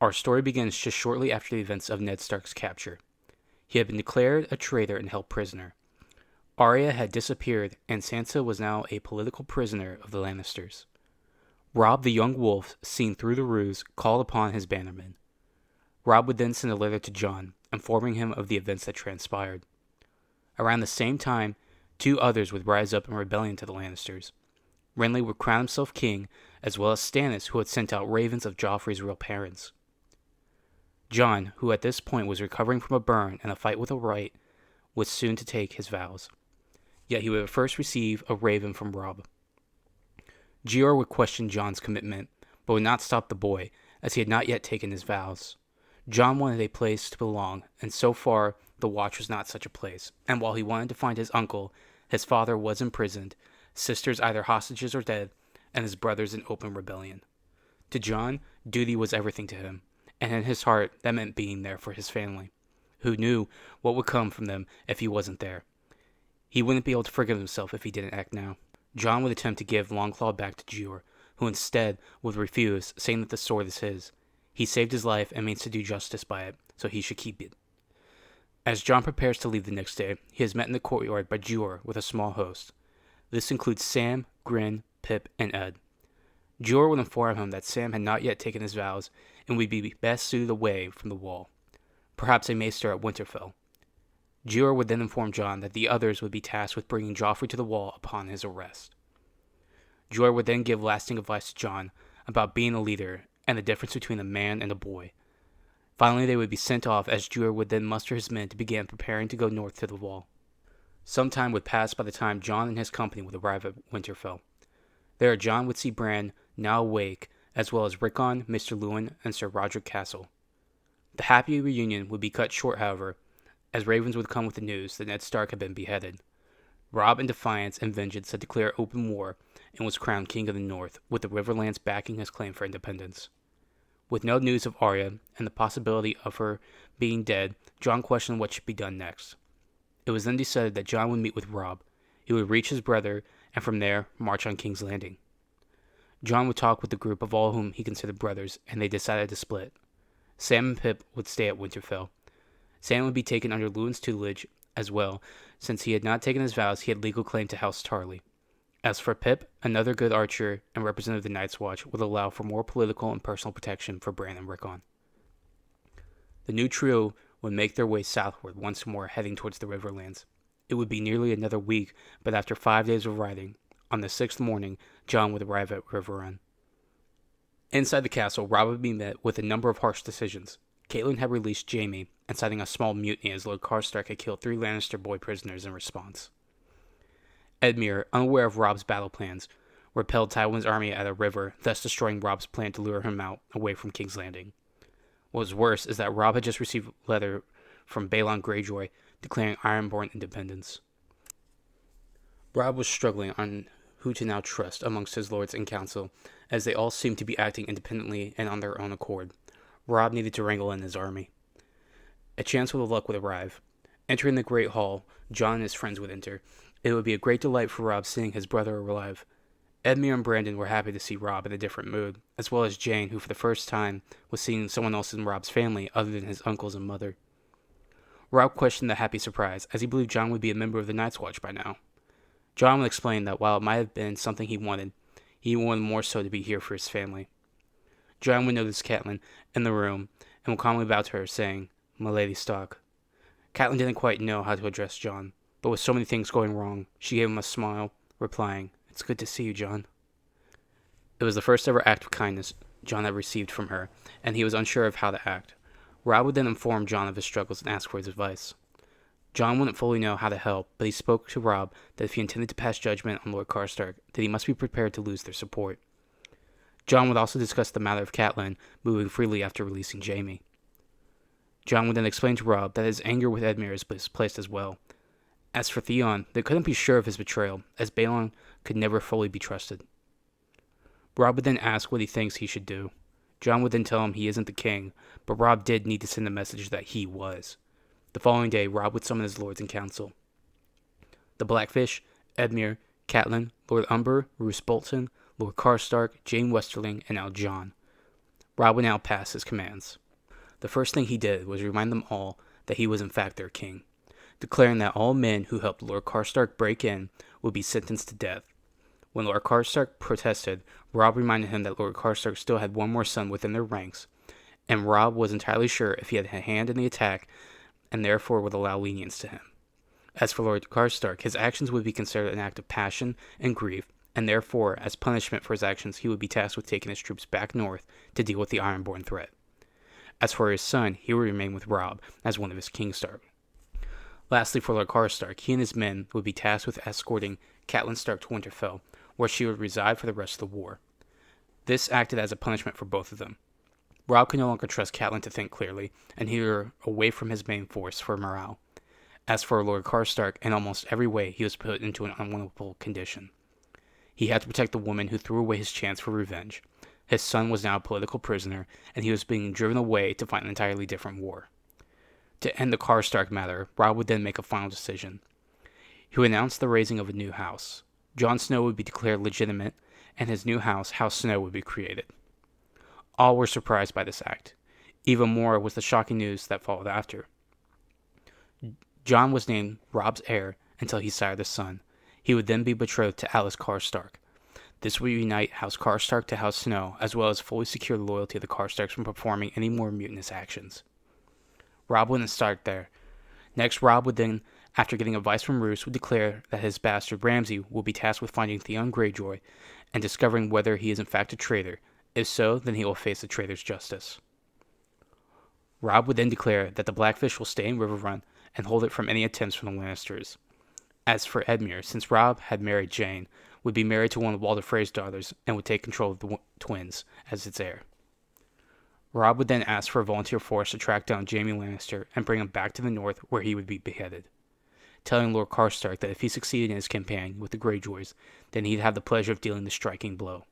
Our story begins just shortly after the events of Ned Stark's capture. He had been declared a traitor and held prisoner. Arya had disappeared, and Sansa was now a political prisoner of the Lannisters. Robb the young wolf, seen through the ruse, called upon his bannermen. Robb would then send a letter to Jon, informing him of the events that transpired. Around the same time, two others would rise up in rebellion to the Lannisters. Renly would crown himself king, as well as Stannis, who had sent out ravens of Joffrey's real parents. Jon, who at this point was recovering from a burn and a fight with a Wright, was soon to take his vows. Yet he would first receive a raven from Robb. Jeor would question Jon's commitment, but would not stop the boy, as he had not yet taken his vows. Jon wanted a place to belong, and so far the Watch was not such a place, and while he wanted to find his uncle, his father was imprisoned, sisters either hostages or dead, and his brothers in open rebellion. To Jon, duty was everything to him, and in his heart that meant being there for his family, who knew what would come from them if he wasn't there. He wouldn't be able to forgive himself if he didn't act now. Jon would attempt to give Longclaw back to Jeor, who instead would refuse, saying that the sword is his. He saved his life and means to do justice by it, so he should keep it. As Jon prepares to leave the next day, he is met in the courtyard by Jeor with a small host. This includes Sam, Grin, Pip, and Ed. Jeor would inform him that Sam had not yet taken his vows and would be best suited away from the wall, perhaps a maester at Winterfell. Jeor would then inform Jon that the others would be tasked with bringing Joffrey to the wall upon his arrest. Jeor would then give lasting advice to Jon about being a leader and the difference between a man and a boy. Finally, they would be sent off as Jeor would then muster his men to begin preparing to go north to the wall. Some time would pass by the time Jon and his company would arrive at Winterfell. There, Jon would see Bran, now awake, as well as Rickon, Mr. Lewin, and Sir Roderick Castle. The happy reunion would be cut short, however, as ravens would come with the news that Ned Stark had been beheaded. Robb, in defiance and vengeance, had declared open war and was crowned King of the North, with the Riverlands backing his claim for independence. With no news of Arya and the possibility of her being dead, Jon questioned what should be done next. It was then decided that Jon would meet with Robb. He would reach his brother, and from there, march on King's Landing. Jon would talk with the group of all whom he considered brothers, and they decided to split. Sam and Pip would stay at Winterfell. Sam would be taken under Lewin's tutelage as well, since he had not taken his vows. He had legal claim to House Tarly. As for Pip, another good archer and representative of the Night's Watch, would allow for more political and personal protection for Bran and Rickon. The new trio would make their way southward once more, heading towards the Riverlands. It would be nearly another week, but after 5 days of riding, on the 6th morning, Jon would arrive at Riverrun. Inside the castle, Robb would be met with a number of harsh decisions. Catelyn had released Jaime, inciting a small mutiny as Lord Karstark had killed 3 Lannister boy prisoners in response. Edmure, unaware of Robb's battle plans, repelled Tywin's army at a river, thus destroying Robb's plan to lure him out away from King's Landing. What was worse is that Robb had just received a letter from Balon Greyjoy declaring Ironborn independence. Robb was struggling on who to now trust amongst his lords in council, as they all seemed to be acting independently and on their own accord. Robb needed to wrangle in his army. A chance with luck would arrive. Entering the Great Hall, Jon and his friends would enter. It would be a great delight for Robb seeing his brother alive. Edmure and Brandon were happy to see Robb in a different mood, as well as Jane, who for the first time was seeing someone else in Robb's family other than his uncles and mother. Robb questioned the happy surprise, as he believed Jon would be a member of the Night's Watch by now. Jon would explain that while it might have been something he wanted more so to be here for his family. Jon would notice Catelyn in the room and would calmly bow to her, saying, "My Lady Stark." Catelyn didn't quite know how to address Jon, but with so many things going wrong, she gave him a smile, replying, "It's good to see you, Jon." It was the first ever act of kindness Jon had received from her, and he was unsure of how to act. Robb would then inform Jon of his struggles and ask for his advice. Jon wouldn't fully know how to help, but he spoke to Robb that if he intended to pass judgment on Lord Karstark, that he must be prepared to lose their support. Jon would also discuss the matter of Catelyn moving freely after releasing Jaime. Jon would then explain to Robb that his anger with Edmure is misplaced as well. As for Theon, they couldn't be sure of his betrayal, as Balon could never fully be trusted. Robb would then ask what he thinks he should do. Jon would then tell him he isn't the king, but Robb did need to send a message that he was. The following day, Robb would summon his lords in council. The Blackfish, Edmure, Catelyn, Lord Umber, Roose Bolton, Lord Karstark, Jaime Westerling, and now Jon. Robb would now pass his commands. The first thing he did was remind them all that he was in fact their king, declaring that all men who helped Lord Karstark break in would be sentenced to death. When Lord Karstark protested, Robb reminded him that Lord Karstark still had one more son within their ranks, and Robb was entirely sure if he had a hand in the attack, and therefore would allow lenience to him. As for Lord Karstark, his actions would be considered an act of passion and grief, and therefore, as punishment for his actions, he would be tasked with taking his troops back north to deal with the Ironborn threat. As for his son, he would remain with Robb as one of his Kingstark. Lastly, for Lord Karstark, he and his men would be tasked with escorting Catelyn Stark to Winterfell, where she would reside for the rest of the war. This acted as a punishment for both of them. Robb could no longer trust Catelyn to think clearly, and he was away from his main force for morale. As for Lord Karstark, in almost every way he was put into an unwinnable condition. He had to protect the woman who threw away his chance for revenge. His son was now a political prisoner, and he was being driven away to fight an entirely different war. To end the Karstark matter, Robb would then make a final decision. He would announce the raising of a new house. Jon Snow would be declared legitimate, and his new house, House Snow, would be created. All were surprised by this act. Even more was the shocking news that followed after. Jon was named Robb's heir until he sired a son. He would then be betrothed to Alys Karstark. This would unite House Karstark to House Snow, as well as fully secure the loyalty of the Karstarks from performing any more mutinous actions. Robb wouldn't start there. Next, Robb would then, after getting advice from Roose, would declare that his bastard Ramsey will be tasked with finding Theon Greyjoy and discovering whether he is in fact a traitor. If so, then he will face the traitor's justice. Robb would then declare that the Blackfish will stay in Riverrun and hold it from any attempts from the Lannisters. As for Edmure, since Robb had married Jane, would be married to one of Walder Frey's daughters and would take control of the twins as its heir. Robb would then ask for a volunteer force to track down Jaime Lannister and bring him back to the north where he would be beheaded, telling Lord Karstark that if he succeeded in his campaign with the Greyjoys, then he'd have the pleasure of dealing the striking blow.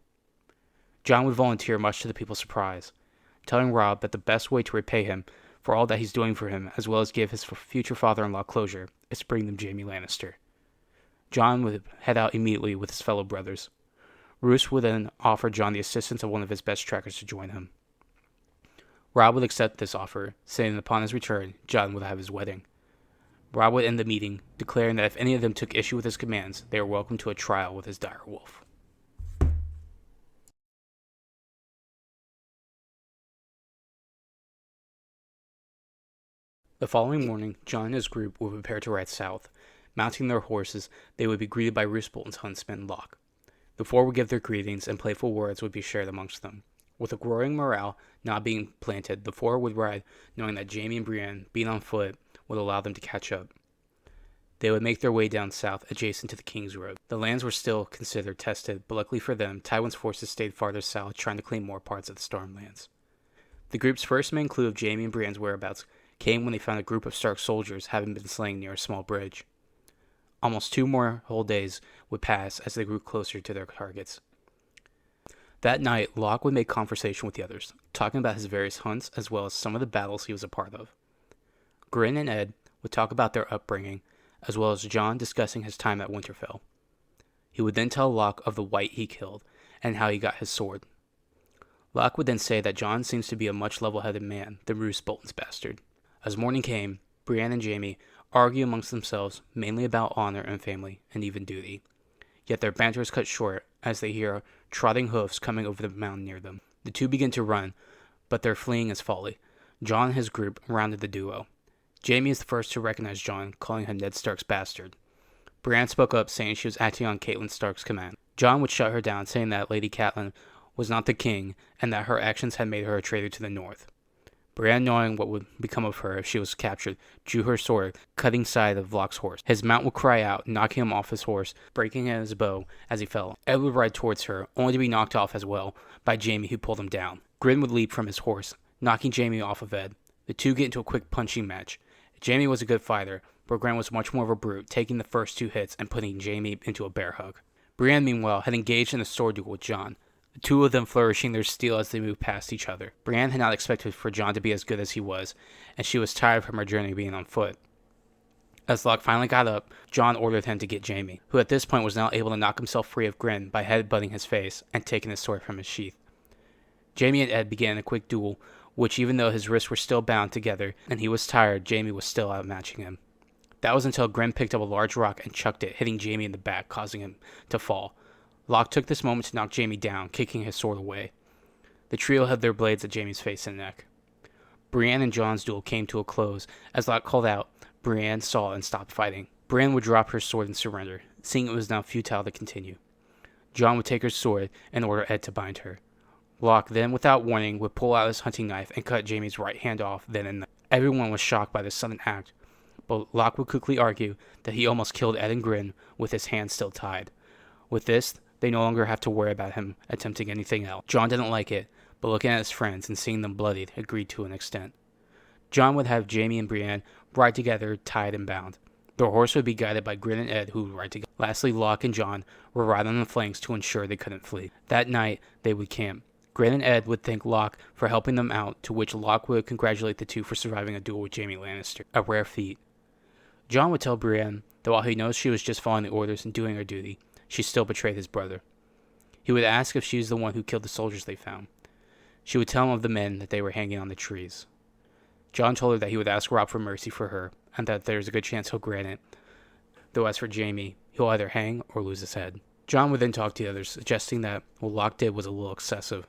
Jon would volunteer, much to the people's surprise, telling Robb that the best way to repay him for all that he's doing for him, as well as give his future father-in-law closure, is to bring them Jaime Lannister. Jon would head out immediately with his fellow brothers. Roose would then offer Jon the assistance of one of his best trackers to join him. Robb would accept this offer, saying that upon his return, Jon would have his wedding. Robb would end the meeting, declaring that if any of them took issue with his commands, they were welcome to a trial with his dire wolf. The following morning, Jon and his group would prepare to ride south. Mounting their horses, they would be greeted by Roose Bolton's huntsman, Locke. The four would give their greetings, and playful words would be shared amongst them. With a growing morale not being planted, the four would ride, knowing that Jaime and Brienne, being on foot, would allow them to catch up. They would make their way down south, adjacent to the King's Road. The lands were still considered tested, but luckily for them, Tywin's forces stayed farther south, trying to claim more parts of the Stormlands. The group's first main clue of Jaime and Brienne's whereabouts came when they found a group of Stark soldiers having been slain near a small bridge. Almost 2 more whole days would pass as they grew closer to their targets. That night, Locke would make conversation with the others, talking about his various hunts as well as some of the battles he was a part of. Grin and Ed would talk about their upbringing, as well as Jon discussing his time at Winterfell. He would then tell Locke of the wight he killed and how he got his sword. Locke would then say that Jon seems to be a much level-headed man than Roose Bolton's bastard. As morning came, Brienne and Jaime argue amongst themselves mainly about honor and family and even duty. Yet their banter is cut short as they hear trotting hoofs coming over the mountain near them. The two begin to run, but their fleeing is folly. Jon and his group rounded the duo. Jaime is the first to recognize Jon, calling him Ned Stark's bastard. Brienne spoke up, saying she was acting on Catelyn Stark's command. Jon would shut her down, saying that Lady Catelyn was not the king and that her actions had made her a traitor to the north. Brienne, knowing what would become of her if she was captured, drew her sword, cutting side of Locke's horse. His mount would cry out, knocking him off his horse, breaking his bow as he fell. Ed would ride towards her, only to be knocked off as well by Jaime, who pulled him down. Grin would leap from his horse, knocking Jaime off of Ed. The two get into a quick punching match. Jaime was a good fighter, but Grin was much more of a brute, taking the first 2 hits and putting Jaime into a bear hug. Brienne, meanwhile, had engaged in a sword duel with Jon, the two of them flourishing their steel as they moved past each other. Brienne had not expected for Jon to be as good as he was, and she was tired from her journey being on foot. As Locke finally got up, Jon ordered him to get Jaime, who at this point was now able to knock himself free of Grin by headbutting his face and taking his sword from his sheath. Jaime and Ed began a quick duel, which even though his wrists were still bound together and he was tired, Jaime was still outmatching him. That was until Grim picked up a large rock and chucked it, hitting Jaime in the back, causing him to fall. Locke took this moment to knock Jaime down, kicking his sword away. The trio held their blades at Jaime's face and neck. Brienne and Jon's duel came to a close. As Locke called out, Brienne saw and stopped fighting. Brienne would drop her sword and surrender, seeing it was now futile to continue. Jon would take her sword and order Ed to bind her. Locke then, without warning, would pull out his hunting knife and cut Jaime's right hand off then and there. Everyone was shocked by this sudden act, but Locke would quickly argue that he almost killed Ed and Grin with his hands still tied. With this, they no longer have to worry about him attempting anything else. Jon didn't like it, but looking at his friends and seeing them bloodied, agreed to an extent. Jon would have Jaime and Brienne ride together, tied and bound. Their horse would be guided by Grin and Ed, who would ride together. Lastly, Locke and Jon would ride on the flanks to ensure they couldn't flee. That night, they would camp. Grin and Ed would thank Locke for helping them out, to which Locke would congratulate the two for surviving a duel with Jaime Lannister, a rare feat. Jon would tell Brienne that while he knows she was just following the orders and doing her duty, she still betrayed his brother. He would ask if she was the one who killed the soldiers they found. She would tell him of the men that they were hanging on the trees. Jon told her that he would ask Robb for mercy for her, and that there is a good chance he'll grant it, though as for Jaime, he'll either hang or lose his head. Jon would then talk to the others, suggesting that what Locke did was a little excessive.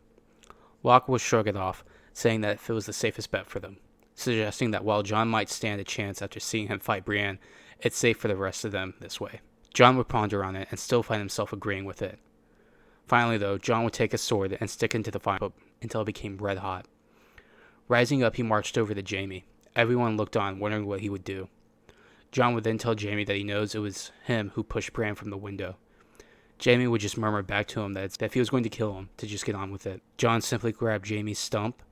Locke would shrug it off, saying that it was the safest bet for them, suggesting that while Jon might stand a chance after seeing him fight Brienne, it's safe for the rest of them this way. Jon would ponder on it and still find himself agreeing with it. Finally, though, Jon would take his sword and stick into the fire until it became red hot. Rising up, he marched over to Jaime. Everyone looked on, wondering what he would do. Jon would then tell Jaime that he knows it was him who pushed Bran from the window. Jaime would just murmur back to him that if he was going to kill him, to just get on with it. Jon simply grabbed Jaime's stump,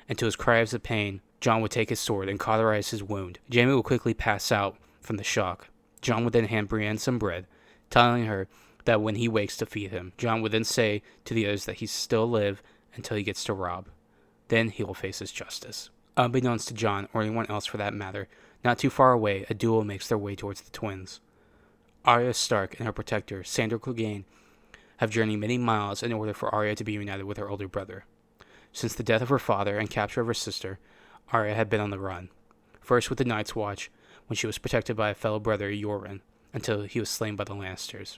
and to his cries of pain, Jon would take his sword and cauterize his wound. Jaime would quickly pass out from the shock. Jon would then hand Brienne some bread, telling her that when he wakes to feed him. Jon would then say to the others that he still live until he gets to Robb. Then he will face his justice. Unbeknownst to Jon, or anyone else for that matter, not too far away, a duo makes their way towards the twins. Arya Stark and her protector, Sandor Clegane, have journeyed many miles in order for Arya to be reunited with her older brother. Since the death of her father and capture of her sister, Arya had been on the run. First with the Night's Watch, when she was protected by a fellow brother, Yoren, until he was slain by the Lannisters.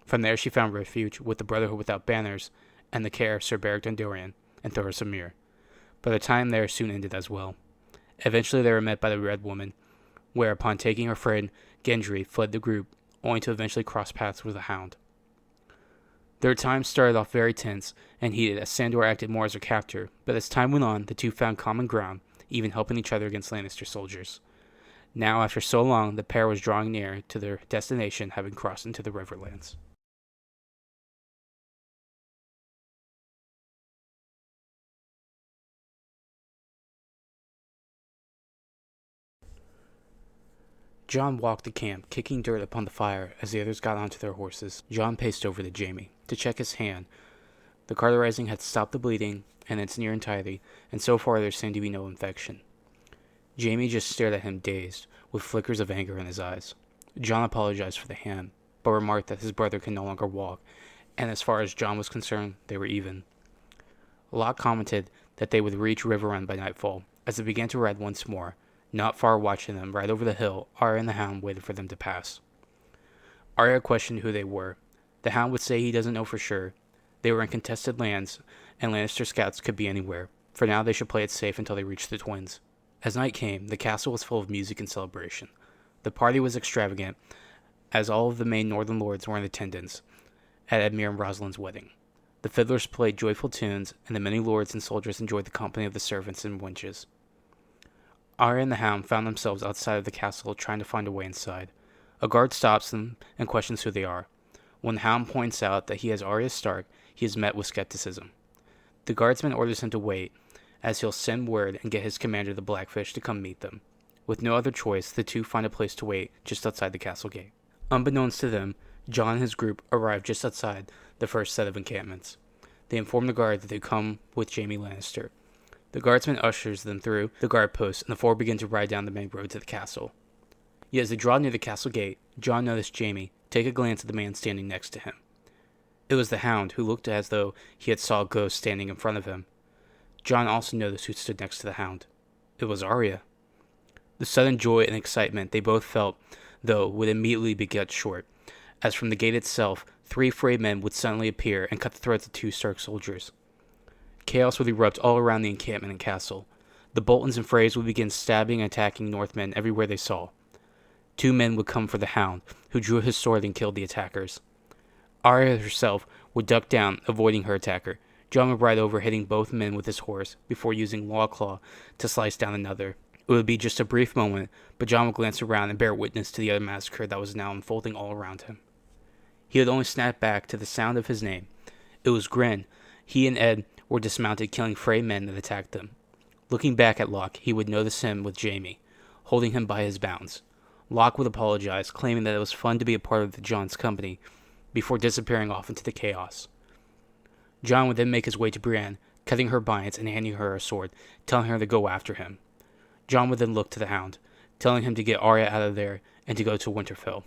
From there she found refuge with the Brotherhood Without Banners and the care of Sir Beric Dondarrion and Thoros of Myr. But their time there soon ended as well. Eventually they were met by the Red Woman, where upon taking her friend, Gendry fled the group, only to eventually cross paths with the Hound. Their time started off very tense and heated as Sandor acted more as her captor, but as time went on, the two found common ground, even helping each other against Lannister soldiers. Now, after so long, the pair was drawing near to their destination, having crossed into the Riverlands. Jon walked the camp, kicking dirt upon the fire as the others got onto their horses. Jon paced over to Jaime to check his hand. The cauterizing had stopped the bleeding in its near entirety, and so far there seemed to be no infection. Jaime just stared at him dazed, with flickers of anger in his eyes. Jon apologized for the hand, but remarked that his brother could no longer walk, and as far as Jon was concerned, they were even. Locke commented that they would reach Riverrun by nightfall, as they began to ride once more. Not far watching them right over the hill, Arya and the Hound waited for them to pass. Arya questioned who they were. The Hound would say he doesn't know for sure. They were in contested lands, and Lannister scouts could be anywhere. For now, they should play it safe until they reached the twins. As night came, the castle was full of music and celebration. The party was extravagant, as all of the main northern lords were in attendance at Edmure and Rosalind's wedding. The fiddlers played joyful tunes, and the many lords and soldiers enjoyed the company of the servants and wenches. Arya and the Hound found themselves outside of the castle trying to find a way inside. A guard stops them and questions who they are. When the Hound points out that he is Arya Stark, he is met with skepticism. The guardsman orders him to wait, as he'll send word and get his commander, the Blackfish, to come meet them. With no other choice, the two find a place to wait just outside the castle gate. Unbeknownst to them, Jon and his group arrive just outside the first set of encampments. They inform the guard that they come with Jaime Lannister. The guardsman ushers them through the guard post, and the four begin to ride down the main road to the castle. Yet as they draw near the castle gate, Jon noticed Jaime take a glance at the man standing next to him. It was the Hound, who looked as though he had saw a ghost standing in front of him. Jon also noticed who stood next to the hound. It was Arya. The sudden joy and excitement they both felt, though, would immediately be cut short, as from the gate itself, 3 Frey men would suddenly appear and cut the throats of 2 Stark soldiers. Chaos would erupt all around the encampment and castle. The Boltons and Freys would begin stabbing and attacking Northmen everywhere they saw. 2 men would come for the hound, who drew his sword and killed the attackers. Arya herself would duck down, avoiding her attacker. Jon would ride over, hitting both men with his horse, before using Lawclaw to slice down another. It would be just a brief moment, but Jon would glance around and bear witness to the other massacre that was now unfolding all around him. He would only snap back to the sound of his name. It was Gren. He and Ed were dismounted, killing Frey men that attacked them. Looking back at Locke, he would notice him with Jaime, holding him by his bounds. Locke would apologize, claiming that it was fun to be a part of the Jon's company, before disappearing off into the chaos. Jon would then make his way to Brienne, cutting her binds and handing her a sword, telling her to go after him. Jon would then look to the hound, telling him to get Arya out of there and to go to Winterfell.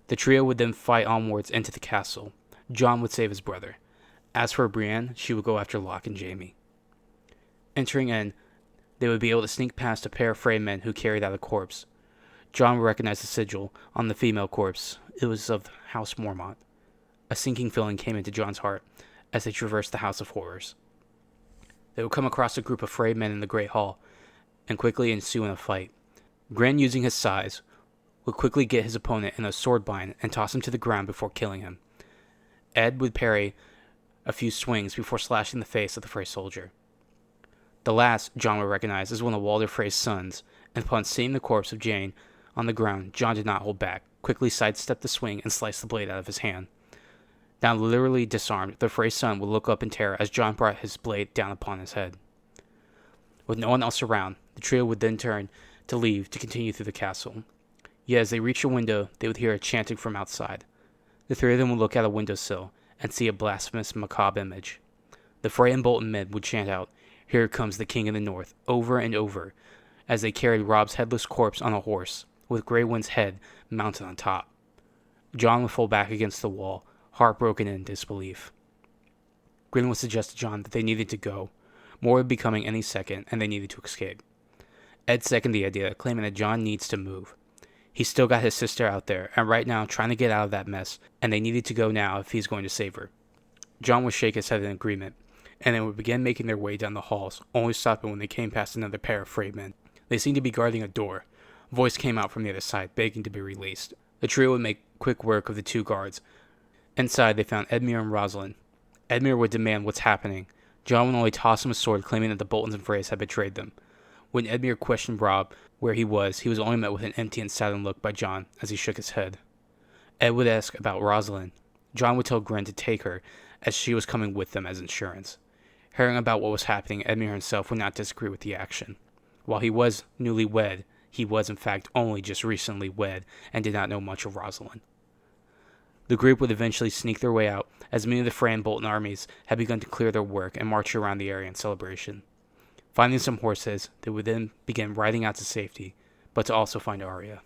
The trio would then fight onwards into the castle. Jon would save his brother. As for Brienne, she would go after Locke and Jaime. Entering in, they would be able to sneak past a pair of Frey men who carried out a corpse. Jon would recognize the sigil on the female corpse. It was of House Mormont. A sinking feeling came into Jon's heart as they traversed the House of Horrors. They would come across a group of Frey men in the Great Hall, and quickly ensue in a fight. Gren, using his size, would quickly get his opponent in a sword bind and toss him to the ground before killing him. Ed would parry a few swings before slashing the face of the Frey soldier. The last, Jon would recognize as one of Walder Frey's sons, and upon seeing the corpse of Jane on the ground, Jon did not hold back, quickly sidestepped the swing and sliced the blade out of his hand. Now literally disarmed, the Frey son would look up in terror as Jon brought his blade down upon his head. With no one else around, the trio would then turn to leave to continue through the castle. Yet as they reached a window, they would hear a chanting from outside. The 3 of them would look at a windowsill and see a blasphemous, macabre image. The Frey and Bolton men would chant out, "Here comes the King of the North," over and over, as they carried Robb's headless corpse on a horse, with Grey Wind's head mounted on top. Jon would fall back against the wall, heartbroken in disbelief. Gren would suggest to Jon that they needed to go. More would be coming any second, and they needed to escape. Ed seconded the idea, claiming that Jon needs to move. He's still got his sister out there, and right now trying to get out of that mess, and they needed to go now if he's going to save her. Jon would shake his head in agreement, and they would begin making their way down the halls, only stopping when they came past another pair of Frey men. They seemed to be guarding a door. A voice came out from the other side, begging to be released. The trio would make quick work of the 2 guards. Inside, they found Edmure and Rosalind. Edmure would demand what's happening. Jon would only toss him a sword, claiming that the Boltons and Freys had betrayed them. When Edmure questioned Robb where he was only met with an empty and saddened look by Jon as he shook his head. Ed would ask about Rosalind. Jon would tell Gren to take her, as she was coming with them as insurance. Hearing about what was happening, Edmure himself would not disagree with the action. While he was newly wed, he was in fact only just recently wed and did not know much of Rosalind. The group would eventually sneak their way out, as many of the Frey and Bolton armies had begun to clear their work and march around the area in celebration. Finding some horses, they would then begin riding out to safety, but to also find Arya.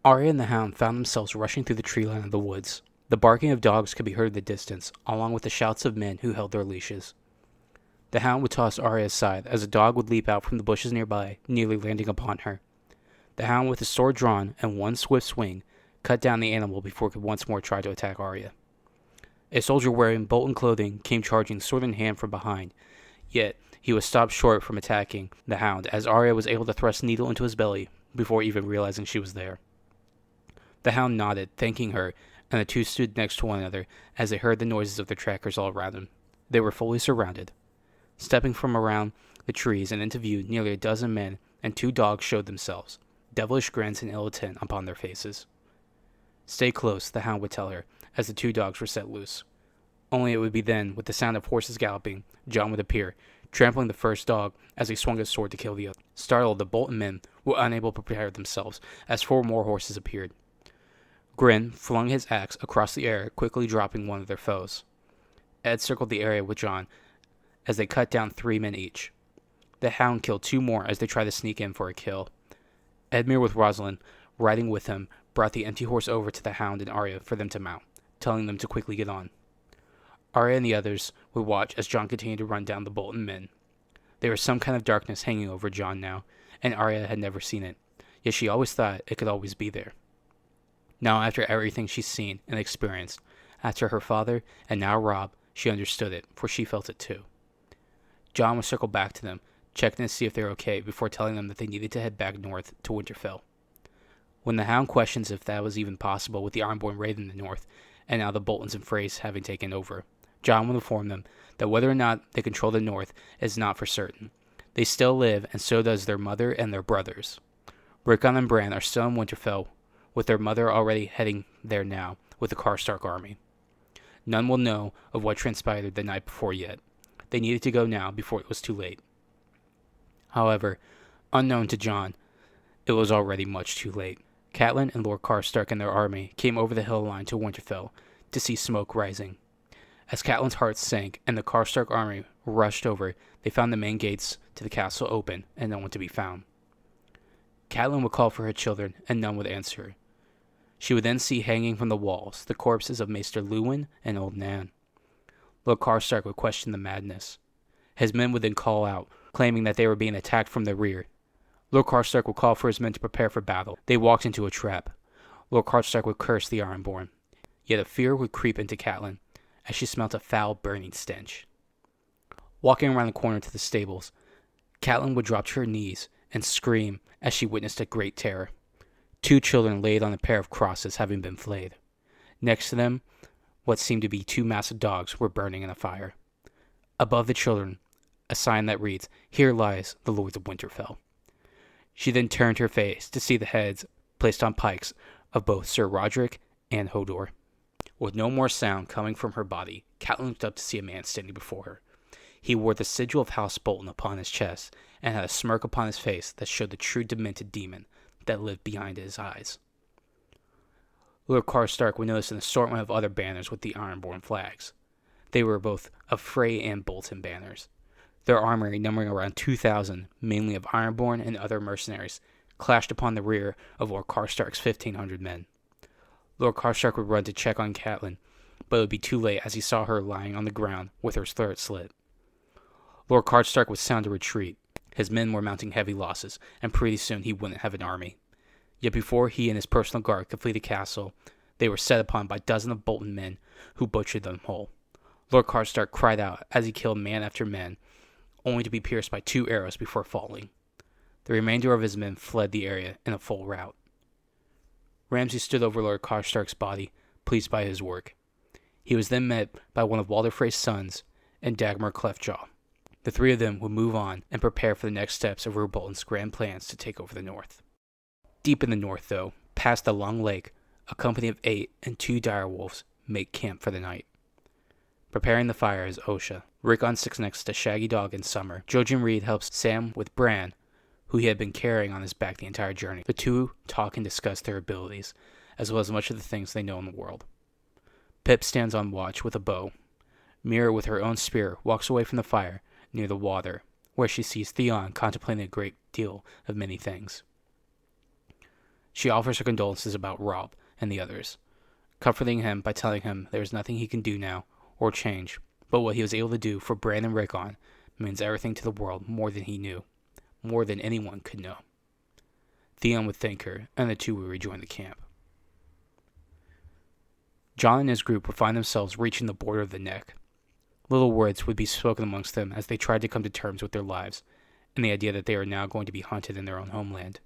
Arya and the Hound found themselves rushing through the tree line of the woods. The barking of dogs could be heard in the distance, along with the shouts of men who held their leashes. The Hound would toss Arya aside as a dog would leap out from the bushes nearby, nearly landing upon her. The Hound, with his sword drawn and one swift swing, cut down the animal before it could once more try to attack Arya. A soldier wearing Bolton clothing came charging sword in hand from behind, yet he was stopped short from attacking the Hound as Arya was able to thrust a needle into his belly before even realizing she was there. The Hound nodded, thanking her, and the 2 stood next to one another as they heard the noises of their trackers all around them. They were fully surrounded. Stepping from around the trees and into view, nearly a dozen men and 2 dogs showed themselves, devilish grins and ill intent upon their faces. "Stay close," the Hound would tell her, as the 2 dogs were set loose. Only it would be then, with the sound of horses galloping, Jon would appear, trampling the first dog as he swung his sword to kill the other. Startled, the Bolton men were unable to prepare themselves, as 4 more horses appeared. Gren flung his axe across the air, quickly dropping one of their foes. Ed circled the area with Jon as they cut down 3 men each. The Hound killed 2 more as they tried to sneak in for a kill. Edmure with Rosalind riding with him brought the empty horse over to the Hound and Arya for them to mount, telling them to quickly get on. Arya and the others would watch as Jon continued to run down the Bolton men. There was some kind of darkness hanging over Jon now, and Arya had never seen it, yet she always thought it could always be there. Now, after everything she's seen and experienced, after her father and now Robb, she understood it, for she felt it too. Jon would circle back to them, checking to see if they were okay before telling them that they needed to head back north to Winterfell. When the Hound questions if that was even possible with the Ironborn raiding the north, and now the Boltons and Freys having taken over, Jon would inform them that whether or not they control the north is not for certain. They still live, and so does their mother and their brothers. Rickon and Bran are still in Winterfell, with their mother already heading there now with the Karstark army. None will know of what transpired the night before yet. They needed to go now before it was too late. However, unknown to Jon, it was already much too late. Catelyn and Lord Karstark and their army came over the hill line to Winterfell to see smoke rising. As Catelyn's heart sank and the Karstark army rushed over, they found the main gates to the castle open and no one to be found. Catelyn would call for her children, and none would answer her. She would then see hanging from the walls the corpses of Maester Luwin and Old Nan. Lord Karstark would question the madness. His men would then call out, claiming that they were being attacked from the rear. Lord Karstark would call for his men to prepare for battle. They walked into a trap. Lord Karstark would curse the Ironborn. Yet a fear would creep into Catelyn, as she smelt a foul, burning stench. Walking around the corner to the stables, Catelyn would drop to her knees and scream as she witnessed a great terror. 2 children laid on a pair of crosses having been flayed. Next to them, what seemed to be 2 massive dogs were burning in a fire. Above the children, a sign that reads, "Here lies the Lords of Winterfell." She then turned her face to see the heads placed on pikes of both Sir Roderick and Hodor. With no more sound coming from her body, Catelyn looked up to see a man standing before her. He wore the sigil of House Bolton upon his chest, and had a smirk upon his face that showed the true demented demon that lived behind his eyes. Lord Karstark would notice an assortment of other banners with the Ironborn flags. They were both of Frey and Bolton banners. Their armory, numbering around 2,000, mainly of Ironborn and other mercenaries, clashed upon the rear of Lord Karstark's 1,500 men. Lord Karstark would run to check on Catelyn, but it would be too late as he saw her lying on the ground with her throat slit. Lord Karstark would sound a retreat. His men were mounting heavy losses, and pretty soon he wouldn't have an army. Yet before he and his personal guard could flee the castle, they were set upon by dozens of Bolton men who butchered them whole. Lord Karstark cried out as he killed man after man, only to be pierced by 2 arrows before falling. The remainder of his men fled the area in a full rout. Ramsey stood over Lord Karstark's body, pleased by his work. He was then met by one of Walder Frey's sons and Dagmar Cleftjaw. The 3 of them would move on and prepare for the next steps of Robb Bolton's grand plans to take over the north. Deep in the north, though, past the long lake, a company of 8 and 2 direwolves make camp for the night. Preparing the fire is Osha. Rickon sits next to Shaggy Dog in Summer. Jojen Reed helps Sam with Bran, who he had been carrying on his back the entire journey. The 2 talk and discuss their abilities, as well as much of the things they know in the world. Pip stands on watch with a bow. Mira, with her own spear, walks away from the fire near the water, where she sees Theon contemplating a great deal of many things. She offers her condolences about Robb and the others, comforting him by telling him there is nothing he can do now or change, but what he was able to do for Bran and Rickon means everything to the world more than he knew, more than anyone could know. Theon would thank her, and the 2 would rejoin the camp. Jon and his group would find themselves reaching the border of the Neck. Little words would be spoken amongst them as they tried to come to terms with their lives, and the idea that they are now going to be hunted in their own homeland.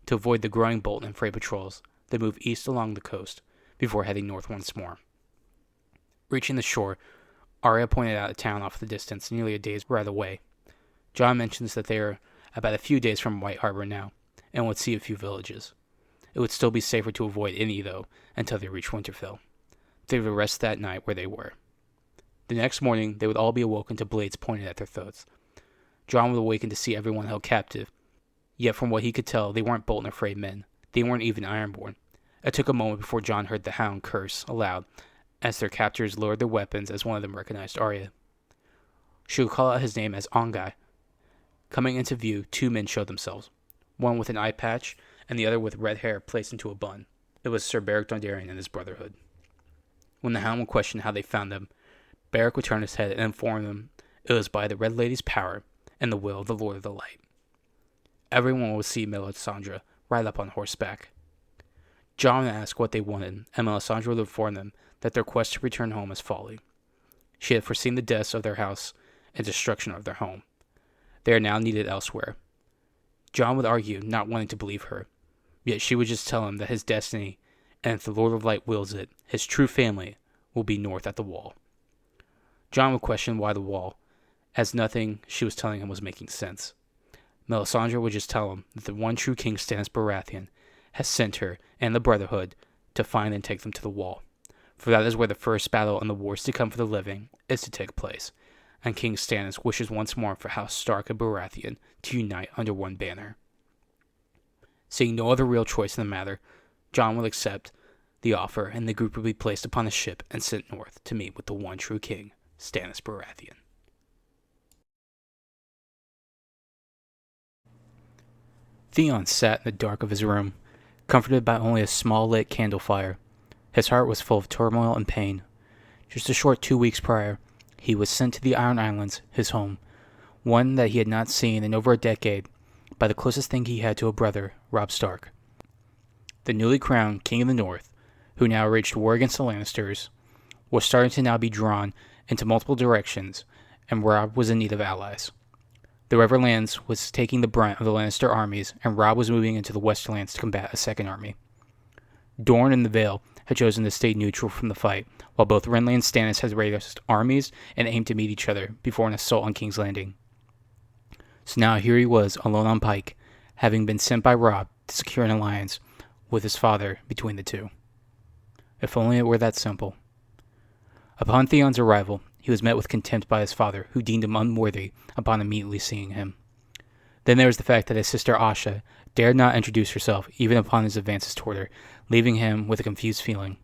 To avoid the growing Bolton and Frey patrols, they moved east along the coast, before heading north once more. Reaching the shore, Arya pointed out a town off in the distance, nearly a day's ride away. Jon mentions that they are about a few days from White Harbor now, and would see a few villages. It would still be safer to avoid any, though, until they reached Winterfell. They would rest that night where they were. The next morning, they would all be awoken to blades pointed at their throats. Jon would awaken to see everyone held captive, yet from what he could tell, they weren't Bolton or Frey men. They weren't even Ironborn. It took a moment before Jon heard the Hound curse aloud, as their captors lowered their weapons as one of them recognized Arya. She would call out his name as Ongai. Coming into view, 2 men showed themselves. one with an eye patch and the other with red hair placed into a bun. It was Sir Beric Dondarrion and his brotherhood. When the Hound would question how they found them, Beric would turn his head and inform them it was by the Red Lady's power and the will of the Lord of the Light. Everyone would see Melisandre ride up on horseback. Jon would ask what they wanted, and Melisandre would inform them that their quest to return home is folly. She had foreseen the deaths of their house and destruction of their home. They are now needed elsewhere. Jon would argue, not wanting to believe her, yet she would just tell him that his destiny, and if the Lord of Light wills it, his true family will be north at the Wall. Jon would question why the Wall, as nothing she was telling him was making sense. Melisandre would just tell him that the one true King Stannis Baratheon has sent her and the Brotherhood to find and take them to the Wall, for that is where the first battle and the wars to come for the living is to take place, and King Stannis wishes once more for House Stark and Baratheon to unite under one banner. Seeing no other real choice in the matter, Jon would accept the offer, and the group would be placed upon a ship and sent north to meet with the one true king, Stannis Baratheon. Theon sat in the dark of his room, comforted by only a small lit candle fire. His heart was full of turmoil and pain. Just a short 2 weeks prior, he was sent to the Iron Islands, his home, one that he had not seen in over a decade, by the closest thing he had to a brother, Robb Stark. The newly crowned King of the North, who now waged war against the Lannisters, was starting to now be drawn into multiple directions, and Robb was in need of allies. The Riverlands was taking the brunt of the Lannister armies, and Robb was moving into the Westerlands to combat a second army. Dorne and the Vale had chosen to stay neutral from the fight, while both Renly and Stannis had raised armies and aimed to meet each other before an assault on King's Landing. So now here he was, alone on Pike, having been sent by Robb to secure an alliance with his father between the two. If only it were that simple. Upon Theon's arrival, he was met with contempt by his father, who deemed him unworthy upon immediately seeing him. Then there was the fact that his sister Asha dared not introduce herself even upon his advances toward her, leaving him with a confused feeling.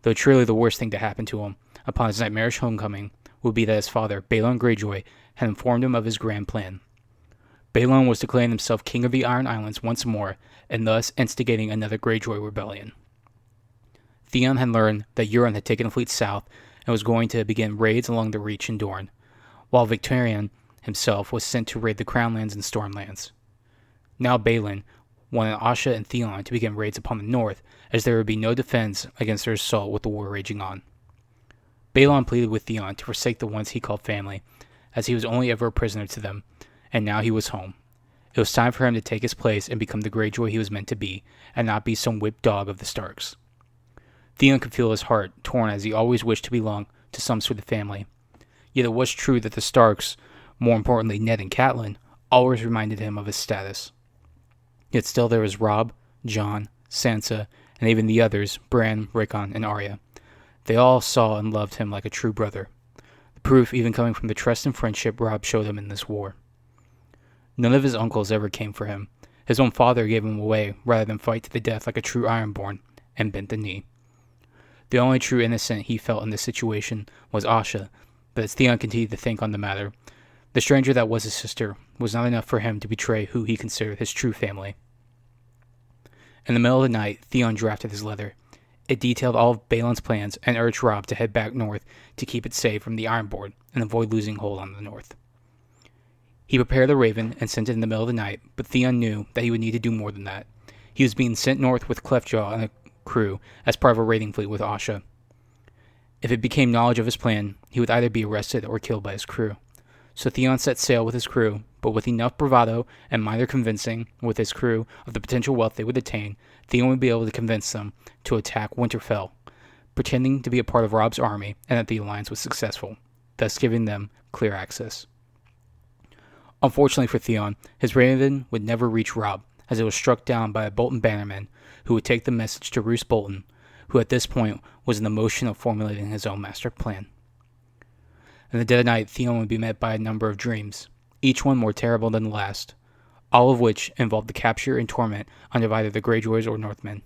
Though truly the worst thing to happen to him upon his nightmarish homecoming would be that his father, Balon Greyjoy, had informed him of his grand plan. Balon was declaring himself king of the Iron Islands once more, and thus instigating another Greyjoy rebellion. Theon had learned that Euron had taken a fleet south and was going to begin raids along the Reach in Dorne, while Victorian himself was sent to raid the Crownlands and Stormlands. Now Balon wanted Asha and Theon to begin raids upon the north, as there would be no defense against their assault with the war raging on. Balon pleaded with Theon to forsake the ones he called family, as he was only ever a prisoner to them, and now he was home. It was time for him to take his place and become the Greyjoy he was meant to be, and not be some whipped dog of the Starks. Theon could feel his heart torn, as he always wished to belong to some sort of family. Yet it was true that the Starks, more importantly Ned and Catelyn, always reminded him of his status. Yet still there was Robb, Jon, Sansa, and even the others, Bran, Rickon, and Arya. They all saw and loved him like a true brother. The proof even coming from the trust and friendship Robb showed him in this war. None of his uncles ever came for him. His own father gave him away rather than fight to the death like a true Ironborn, and bent the knee. The only true innocent he felt in this situation was Asha, but as Theon continued to think on the matter, the stranger that was his sister was not enough for him to betray who he considered his true family. In the middle of the night, Theon drafted his letter. It detailed all of Balon's plans and urged Robb to head back north to keep it safe from the Ironborn and avoid losing hold on the north. He prepared the Raven and sent it in the middle of the night, but Theon knew that he would need to do more than that. He was being sent north with Cleftjaw and a crew as part of a raiding fleet with Asha. If it became knowledge of his plan, he would either be arrested or killed by his crew. So Theon set sail with his crew, but with enough bravado and minor convincing with his crew of the potential wealth they would attain, Theon would be able to convince them to attack Winterfell, pretending to be a part of Robb's army and that the alliance was successful, thus giving them clear access. Unfortunately for Theon, his raven would never reach Robb, as it was struck down by a Bolton bannerman who would take the message to Roose Bolton, who at this point was in the motion of formulating his own master plan. In the dead of night, Theon would be met by a number of dreams, each one more terrible than the last, all of which involved the capture and torment of either the Greyjoys or Northmen.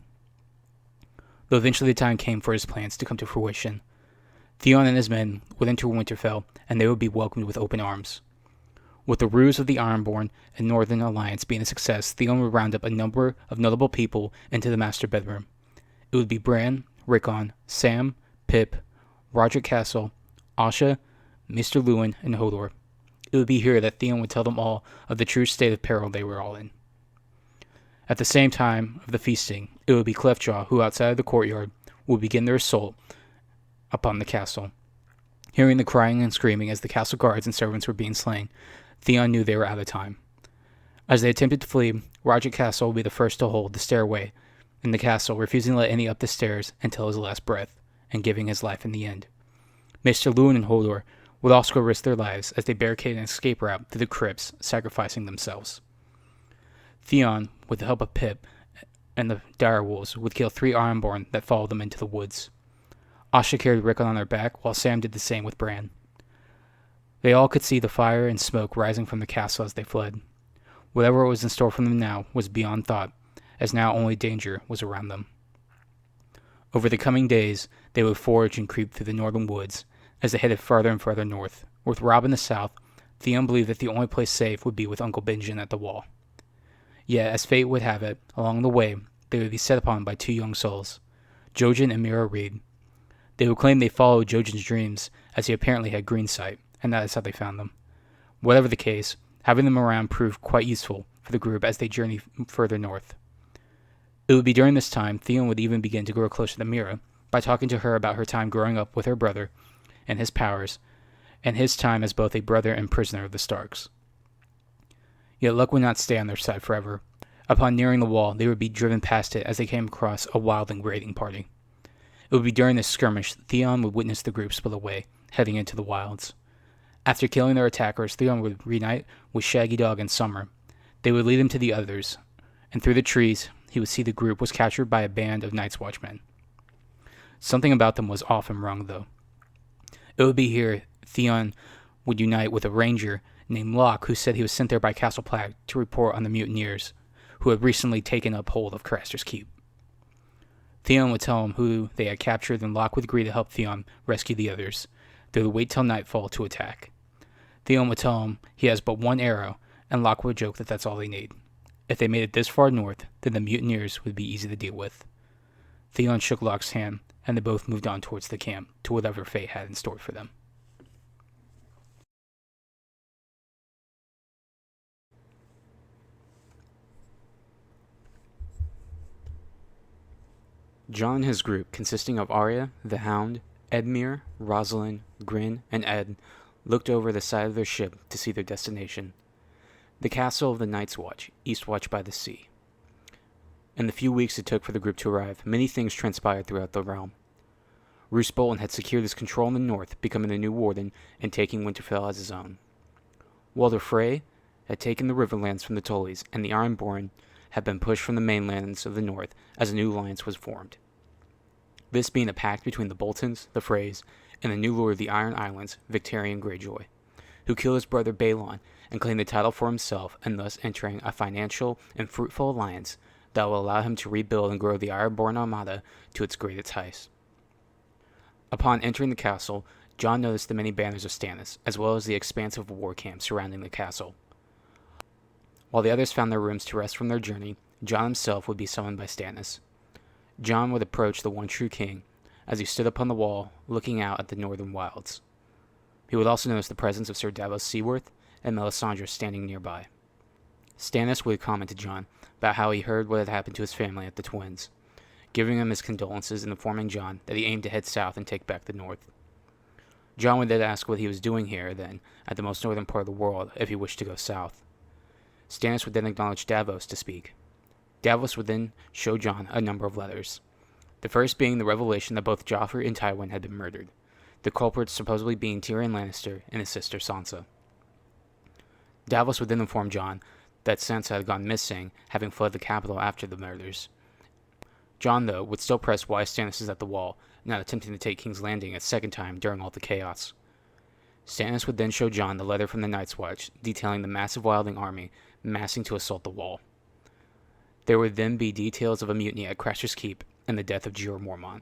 Though eventually the time came for his plans to come to fruition, Theon and his men would enter Winterfell, and they would be welcomed with open arms. With the ruse of the Ironborn and Northern Alliance being a success, Theon would round up a number of notable people into the master bedroom. It would be Bran, Rickon, Sam, Pip, Roderick Castle, Asha, Mr. Lewin, and Hodor. It would be here that Theon would tell them all of the true state of peril they were all in. At the same time of the feasting, it would be Cleftjaw who, outside of the courtyard, would begin their assault upon the castle. Hearing the crying and screaming as the castle guards and servants were being slain, Theon knew they were out of time. As they attempted to flee, Roderick Castle would be the first to hold the stairway in the castle, refusing to let any up the stairs until his last breath, and giving his life in the end. Mr. Lewin and Hodor would also risk their lives as they barricaded an escape route through the crypts, sacrificing themselves. Theon, with the help of Pip and the direwolves, would kill 3 Ironborn that followed them into the woods. Asha carried Rickon on her back, while Sam did the same with Bran. They all could see the fire and smoke rising from the castle as they fled. Whatever was in store for them now was beyond thought, as now only danger was around them. Over the coming days, they would forage and creep through the northern woods as they headed farther and farther north. With Robb in the south, Theon believed that the only place safe would be with Uncle Benjen at the wall. Yet, as fate would have it, along the way, they would be set upon by 2 young souls, Jojen and Mira Reed. They would claim they followed Jojen's dreams, as he apparently had green sight, and that is how they found them. Whatever the case, having them around proved quite useful for the group as they journeyed further north. It would be during this time Theon would even begin to grow closer to Mira by talking to her about her time growing up with her brother and his powers, and his time as both a brother and prisoner of the Starks. Yet luck would not stay on their side forever. Upon nearing the wall, they would be driven past it as they came across a Wildling raiding party. It would be during this skirmish that Theon would witness the group split away, heading into the wilds. After killing their attackers, Theon would reunite with Shaggy Dog and Summer. They would lead him to the others, and through the trees, he would see the group was captured by a band of Night's Watchmen. Something about them was off and wrong, though. It would be here Theon would unite with a ranger named Locke, who said he was sent there by Castle Plague to report on the Mutineers, who had recently taken up hold of Craster's Keep. Theon would tell him who they had captured, and Locke would agree to help Theon rescue the others. They would wait till nightfall to attack. Theon would tell him he has but 1 arrow, and Locke would joke that that's all they need. If they made it this far north, then the Mutineers would be easy to deal with. Theon shook Locke's hand, and they both moved on towards the camp, to whatever fate had in store for them. Jon and his group, consisting of Arya, the Hound, Edmure, Rosalind, Grin, and Ed, looked over the side of their ship to see their destination, the castle of the Night's Watch, Eastwatch by the Sea. In the few weeks it took for the group to arrive, many things transpired throughout the realm. Roose Bolton had secured his control in the north, becoming the new warden and taking Winterfell as his own. Walder Frey had taken the Riverlands from the Tullys, and the Ironborn had been pushed from the mainlands of the north as a new alliance was formed. This being a pact between the Boltons, the Freys, and the new lord of the Iron Islands, Victarion Greyjoy, who killed his brother Balon and claimed the title for himself, and thus entering a financial and fruitful alliance that will allow him to rebuild and grow the Ironborn Armada to its greatest heights. Upon entering the castle, Jon noticed the many banners of Stannis, as well as the expansive war camp surrounding the castle. While the others found their rooms to rest from their journey, Jon himself would be summoned by Stannis. Jon would approach the one true king as he stood upon the wall, looking out at the northern wilds. He would also notice the presence of Sir Davos Seaworth and Melisandre standing nearby. Stannis would comment to Jon about how he heard what had happened to his family at the Twins, giving him his condolences and informing Jon that he aimed to head south and take back the north. Jon would then ask what he was doing here, then, at the most northern part of the world, if he wished to go south. Stannis would then acknowledge Davos to speak. Davos would then show Jon a number of letters, the first being the revelation that both Joffrey and Tywin had been murdered, the culprits supposedly being Tyrion Lannister and his sister Sansa. Davos would then inform Jon that Sansa had gone missing, having fled the capital after the murders. Jon, though, would still press why Stannis is at the wall, not attempting to take King's Landing a second time during all the chaos. Stannis would then show Jon the letter from the Night's Watch, detailing the massive Wildling army massing to assault the wall. There would then be details of a mutiny at Craster's Keep and the death of Jeor Mormont.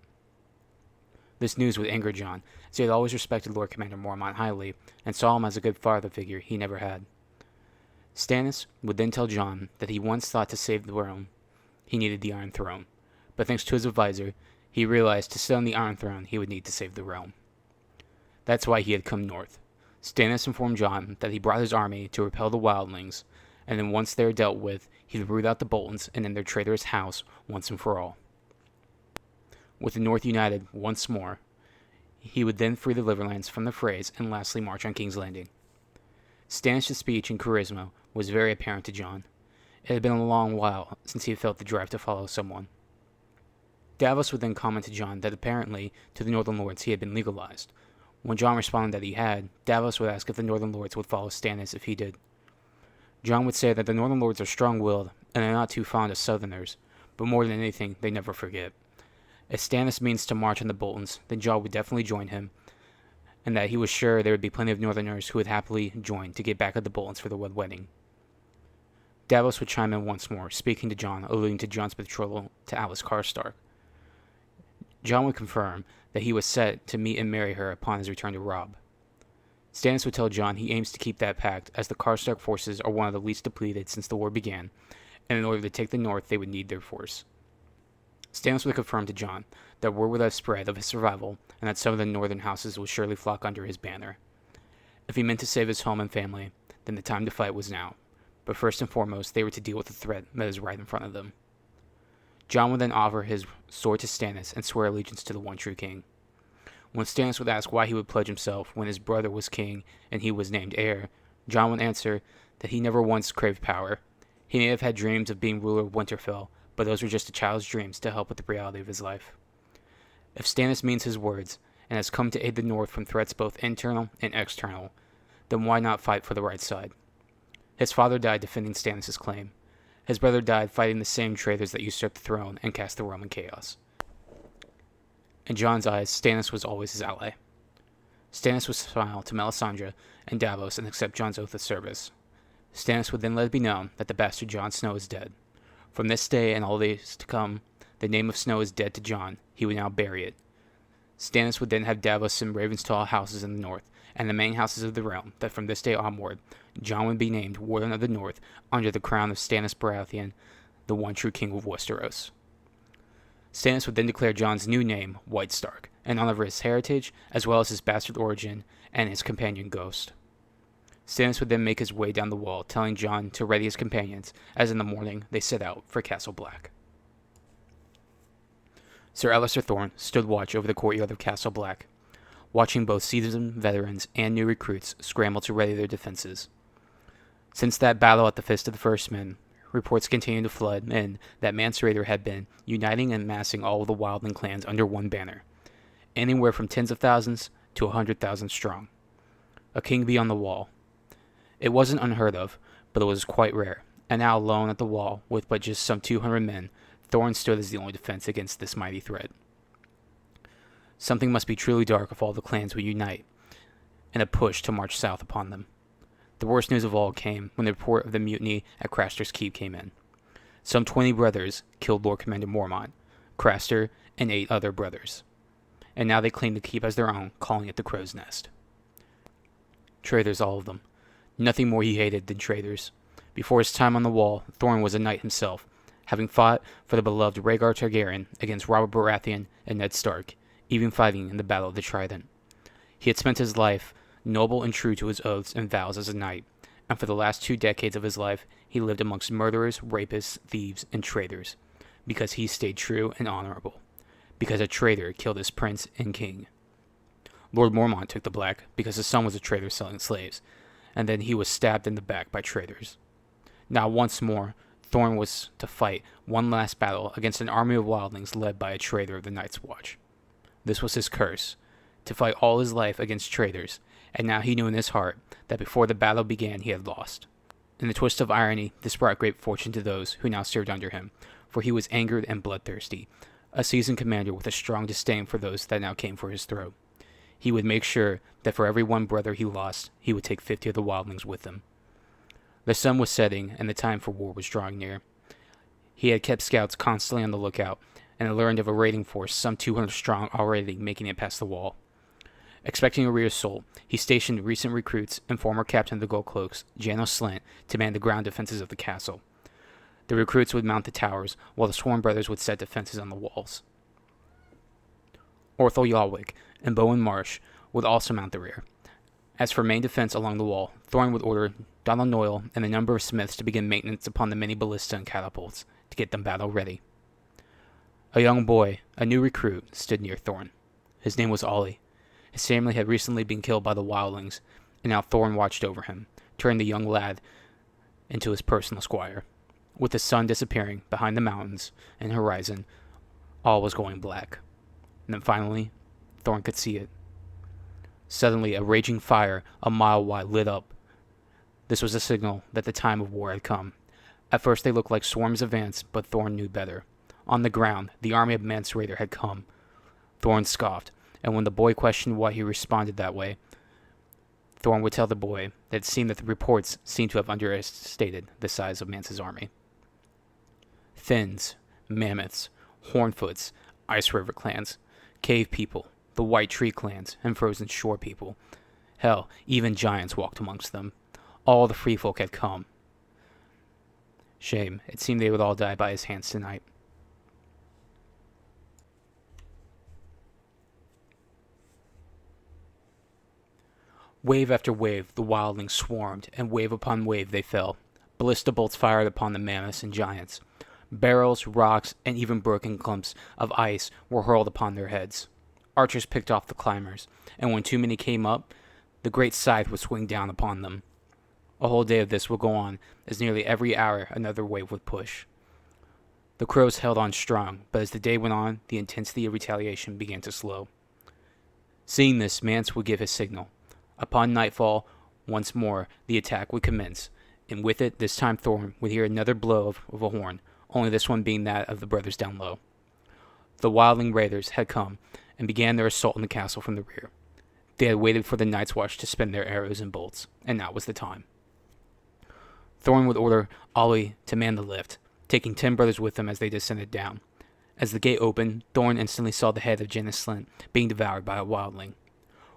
This news would anger Jon, as he had always respected Lord Commander Mormont highly, and saw him as a good father figure he never had. Stannis would then tell Jon that he once thought to save the realm, he needed the Iron Throne, but thanks to his advisor, he realized to sit on the Iron Throne he would need to save the realm. That's why he had come north. Stannis informed Jon that he brought his army to repel the Wildlings, and then once they were dealt with, he'd root out the Boltons and end their traitorous house once and for all. With the North united once more, he would then free the Riverlands from the frays and lastly march on King's Landing. Stannis' speech and charisma was very apparent to Jon. It had been a long while since he had felt the drive to follow someone. Davos would then comment to Jon that apparently, to the Northern Lords, he had been legalized. When Jon responded that he had, Davos would ask if the Northern Lords would follow Stannis if he did. Jon would say that the Northern Lords are strong-willed and are not too fond of Southerners, but more than anything, they never forget. If Stannis means to march on the Boltons, then Jon would definitely join him, and that he was sure there would be plenty of Northerners who would happily join to get back at the Boltons for the Red Wedding. Davos would chime in once more, speaking to Jon, alluding to Jon's betrothal to Alys Karstark. Jon would confirm that he was set to meet and marry her upon his return to Robb. Stannis would tell Jon he aims to keep that pact, as the Karstark forces are one of the least depleted since the war began, and in order to take the north they would need their force. Stannis would confirm to Jon that word would have spread of his survival, and that some of the northern houses would surely flock under his banner. If he meant to save his home and family, then the time to fight was now, but first and foremost they were to deal with the threat that is right in front of them. Jon would then offer his sword to Stannis and swear allegiance to the one true king. When Stannis would ask why he would pledge himself when his brother was king and he was named heir, Jon would answer that he never once craved power. He may have had dreams of being ruler of Winterfell, but those were just a child's dreams to help with the reality of his life. If Stannis means his words, and has come to aid the North from threats both internal and external, then why not fight for the right side? His father died defending Stannis' claim. His brother died fighting the same traitors that usurped the throne and cast the realm in chaos. In Jon's eyes, Stannis was always his ally. Stannis would smile to Melisandre and Davos and accept Jon's oath of service. Stannis would then let it be known that the bastard Jon Snow is dead. From this day and all days to come, the name of Snow is dead to Jon. He would now bury it. Stannis would then have Davos send ravens to all houses in the north, and the main houses of the realm, that from this day onward, Jon would be named Warden of the North under the crown of Stannis Baratheon, the one true king of Westeros. Stannis would then declare Jon's new name, White Stark, in honor of his heritage, as well as his bastard origin and his companion Ghost. Stannis would then make his way down the wall, telling Jon to ready his companions, as in the morning they set out for Castle Black. Sir Alliser Thorne stood watch over the courtyard of Castle Black, watching both seasoned veterans and new recruits scramble to ready their defenses. Since that battle at the Fist of the First Men, reports continued to flood in that Mance Rayder had been uniting and massing all of the Wildling clans under one banner, anywhere from tens of thousands to 100,000 strong. A king beyond the wall. It wasn't unheard of, but it was quite rare, and now alone at the wall, with but just some 200 men, Thorne stood as the only defense against this mighty threat. Something must be truly dark if all the clans would unite in a push to march south upon them. The worst news of all came when the report of the mutiny at Craster's Keep came in. Some 20 brothers killed Lord Commander Mormont, Craster, and 8 other brothers. And now they claim the keep as their own, calling it the Crow's Nest. Traitors, all of them. Nothing more he hated than traitors. Before his time on the wall, Thorne was a knight himself, having fought for the beloved Rhaegar Targaryen against Robert Baratheon and Ned Stark, even fighting in the Battle of the Trident. He had spent his life noble and true to his oaths and vows as a knight, and for the last 2 decades of his life he lived amongst murderers, rapists, thieves, and traitors, because he stayed true and honorable, because a traitor killed his prince and king. Lord Mormont took the black because his son was a traitor selling slaves, and then he was stabbed in the back by traitors. Now once more, Thorne was to fight one last battle against an army of wildlings led by a traitor of the Night's Watch. This was his curse, to fight all his life against traitors, and now he knew in his heart that before the battle began he had lost. In a twist of irony, this brought great fortune to those who now served under him, for he was angered and bloodthirsty, a seasoned commander with a strong disdain for those that now came for his throat. He would make sure that for every one brother he lost, he would take 50 of the wildlings with him. The sun was setting, and the time for war was drawing near. He had kept scouts constantly on the lookout, and had learned of a raiding force some 200 strong already making it past the wall. Expecting a rear assault, he stationed recent recruits and former captain of the Gold Cloaks, Janos Slynt, to man the ground defenses of the castle. The recruits would mount the towers, while the Sworn brothers would set defenses on the walls. Orthel Yalwick and Bowen Marsh would also mount the rear. As for main defense along the wall, Thorne would order Donald Noyle and a number of smiths to begin maintenance upon the many ballista and catapults to get them battle ready. A young boy, a new recruit, stood near Thorne. His name was Ollie. His family had recently been killed by the Wildlings, and now Thorne watched over him, turning the young lad into his personal squire. With the sun disappearing behind the mountains and horizon, all was going black. And then finally, Thorne could see it. Suddenly, a raging fire a mile wide lit up. This was a signal that the time of war had come. At first they looked like swarms of ants, but Thorne knew better. On the ground, the army of Mance Rayder had come. Thorne scoffed, and when the boy questioned why he responded that way, Thorne would tell the boy that it seemed that the reports seemed to have underestimated the size of Mance's army. Thinns, mammoths, Hornfoots, Ice River clans, cave people, the White Tree clans, and Frozen Shore people. Hell, even giants walked amongst them. All the free folk had come. Shame, it seemed they would all die by his hands tonight. Wave after wave, the wildlings swarmed, and wave upon wave they fell. Ballista bolts fired upon the mammoths and giants. Barrels, rocks, and even broken clumps of ice were hurled upon their heads. Archers picked off the climbers, and when too many came up, the great scythe would swing down upon them. A whole day of this would go on, as nearly every hour another wave would push. The crows held on strong, but as the day went on, the intensity of retaliation began to slow. Seeing this, Mance would give his signal. Upon nightfall, once more, the attack would commence, and with it, this time Thorne would hear another blow of a horn, only this one being that of the brothers down low. The Wildling raiders had come, and began their assault on the castle from the rear. They had waited for the Night's Watch to spend their arrows and bolts, and now was the time. Thorne would order Ollie to man the lift, taking 10 brothers with him as they descended down. As the gate opened, Thorne instantly saw the head of Janos Slynt being devoured by a wildling.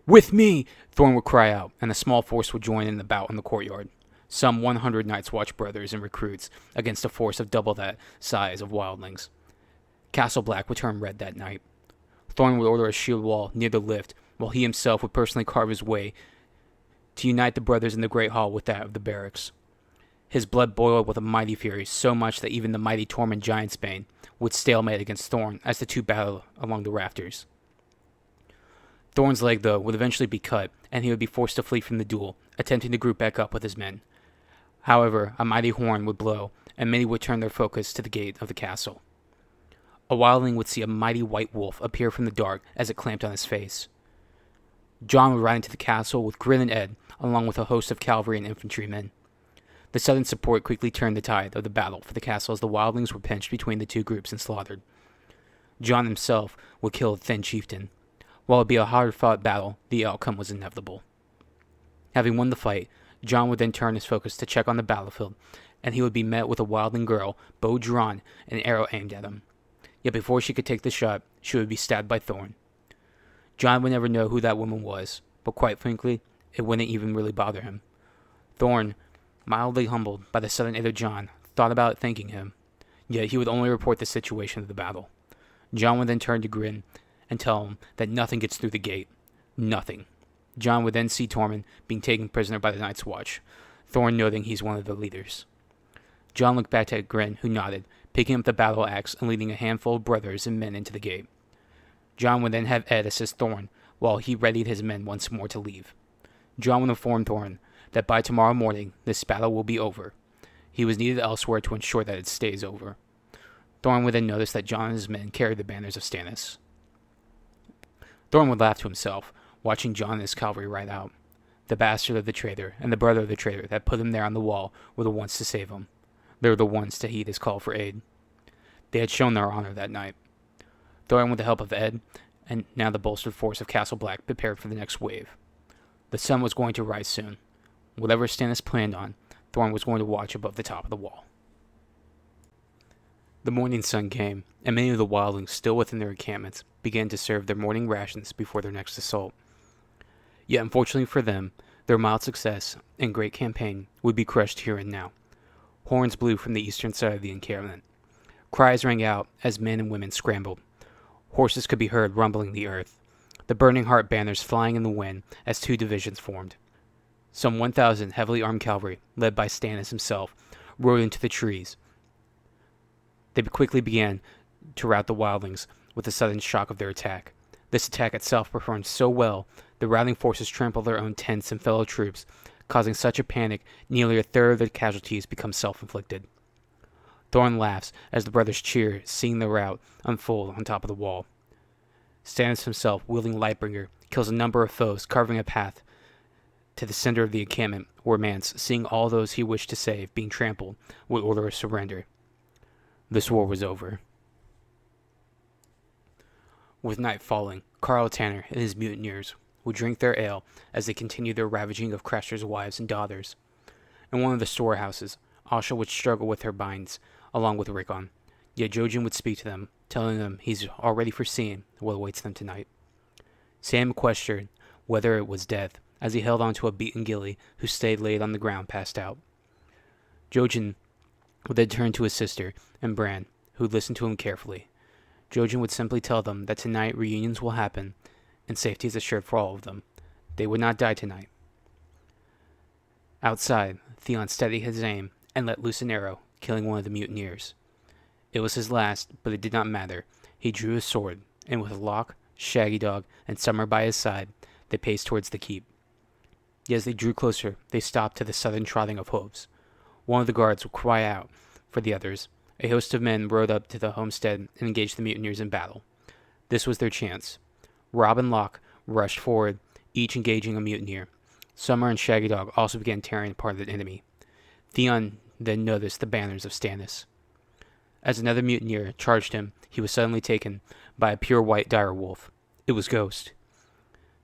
"With me!" Thorne would cry out, and a small force would join in the bout in the courtyard. Some 100 Night's Watch brothers and recruits against a force of double that size of wildlings. Castle Black would turn red that night. Thorne would order a shield wall near the lift, while he himself would personally carve his way to unite the brothers in the Great Hall with that of the barracks. His blood boiled with a mighty fury, so much that even the mighty Tormund Giantsbane would stalemate against Thorne as the two battled along the rafters. Thorne's leg, though, would eventually be cut, and he would be forced to flee from the duel, attempting to group back up with his men. However, a mighty horn would blow, and many would turn their focus to the gate of the castle. A wildling would see a mighty white wolf appear from the dark as it clamped on his face. Jon would ride into the castle with Grin and Ed, along with a host of cavalry and infantrymen. The sudden support quickly turned the tide of the battle for the castle as the wildlings were pinched between the two groups and slaughtered. Jon himself would kill the thin chieftain. While it would be a hard-fought battle, the outcome was inevitable. Having won the fight, Jon would then turn his focus to check on the battlefield, and he would be met with a wildling girl, bow drawn, and an arrow aimed at him. Yet before she could take the shot, she would be stabbed by Thorne. Jon would never know who that woman was, but quite frankly, it wouldn't even really bother him. Thorne, mildly humbled by the sudden aid of Jon, thought about thanking him, yet he would only report the situation of the battle. Jon would then turn to Grin and tell him that nothing gets through the gate. Nothing. Jon would then see Tormund being taken prisoner by the Night's Watch, Thorne noting he's one of the leaders. Jon looked back at Grin, who nodded, picking up the battle axe and leading a handful of brothers and men into the gate. Jon would then have Ed assist Thorne, while he readied his men once more to leave. Jon would inform Thorne that by tomorrow morning this battle will be over. He was needed elsewhere to ensure that it stays over. Thorne would then notice that Jon and his men carried the banners of Stannis. Thorne would laugh to himself, watching Jon and his cavalry ride out. The bastard of the traitor and the brother of the traitor that put him there on the wall were the ones to save him. They were the ones to heed his call for aid. They had shown their honor that night. Thorne, with the help of Ed, and now the bolstered force of Castle Black, prepared for the next wave. The sun was going to rise soon. Whatever Stannis planned on, Thorne was going to watch above the top of the wall. The morning sun came, and many of the wildlings still within their encampments began to serve their morning rations before their next assault. Yet unfortunately for them, their mild success and great campaign would be crushed here and now. Horns blew from the eastern side of the encampment. Cries rang out as men and women scrambled. Horses could be heard rumbling the earth, the burning heart banners flying in the wind as two divisions formed. Some 1,000 heavily armed cavalry, led by Stannis himself, rode into the trees. They quickly began to rout the Wildlings with the sudden shock of their attack. This attack itself performed so well, the routing forces trampled their own tents and fellow troops, causing such a panic nearly a third of the casualties become self-inflicted. Thorne laughs as the brothers cheer, seeing the rout unfold on top of the wall. Stannis himself, wielding Lightbringer, kills a number of foes, carving a path to the center of the encampment, where Mance, seeing all those he wished to save being trampled, would order a surrender. This war was over. With night falling, Carl Tanner and his mutineers would drink their ale as they continued their ravaging of Craster's wives and daughters. In one of the storehouses, Asha would struggle with her binds, along with Rickon, yet Jojen would speak to them, telling them he's already foreseen what awaits them tonight. Sam questioned whether it was death, as he held on to a beaten Gilly who stayed laid on the ground passed out. Jojen would then turn to his sister and Bran, who listened to him carefully. Jojen would simply tell them that tonight reunions will happen, and safety is assured for all of them. They would not die tonight. Outside, Theon steadied his aim and let loose an arrow, killing one of the mutineers. It was his last, but it did not matter. He drew his sword, and with Locke, Shaggy Dog, and Summer by his side, they paced towards the keep. Yet as they drew closer, they stopped to the sudden trotting of hooves. One of the guards would cry out for the others. A host of men rode up to the homestead and engaged the mutineers in battle. This was their chance. Robb and Locke rushed forward, each engaging a mutineer. Summer and Shaggy Dog also began tearing apart the enemy. Theon then noticed the banners of Stannis. As another mutineer charged him, he was suddenly taken by a pure white dire wolf. It was Ghost.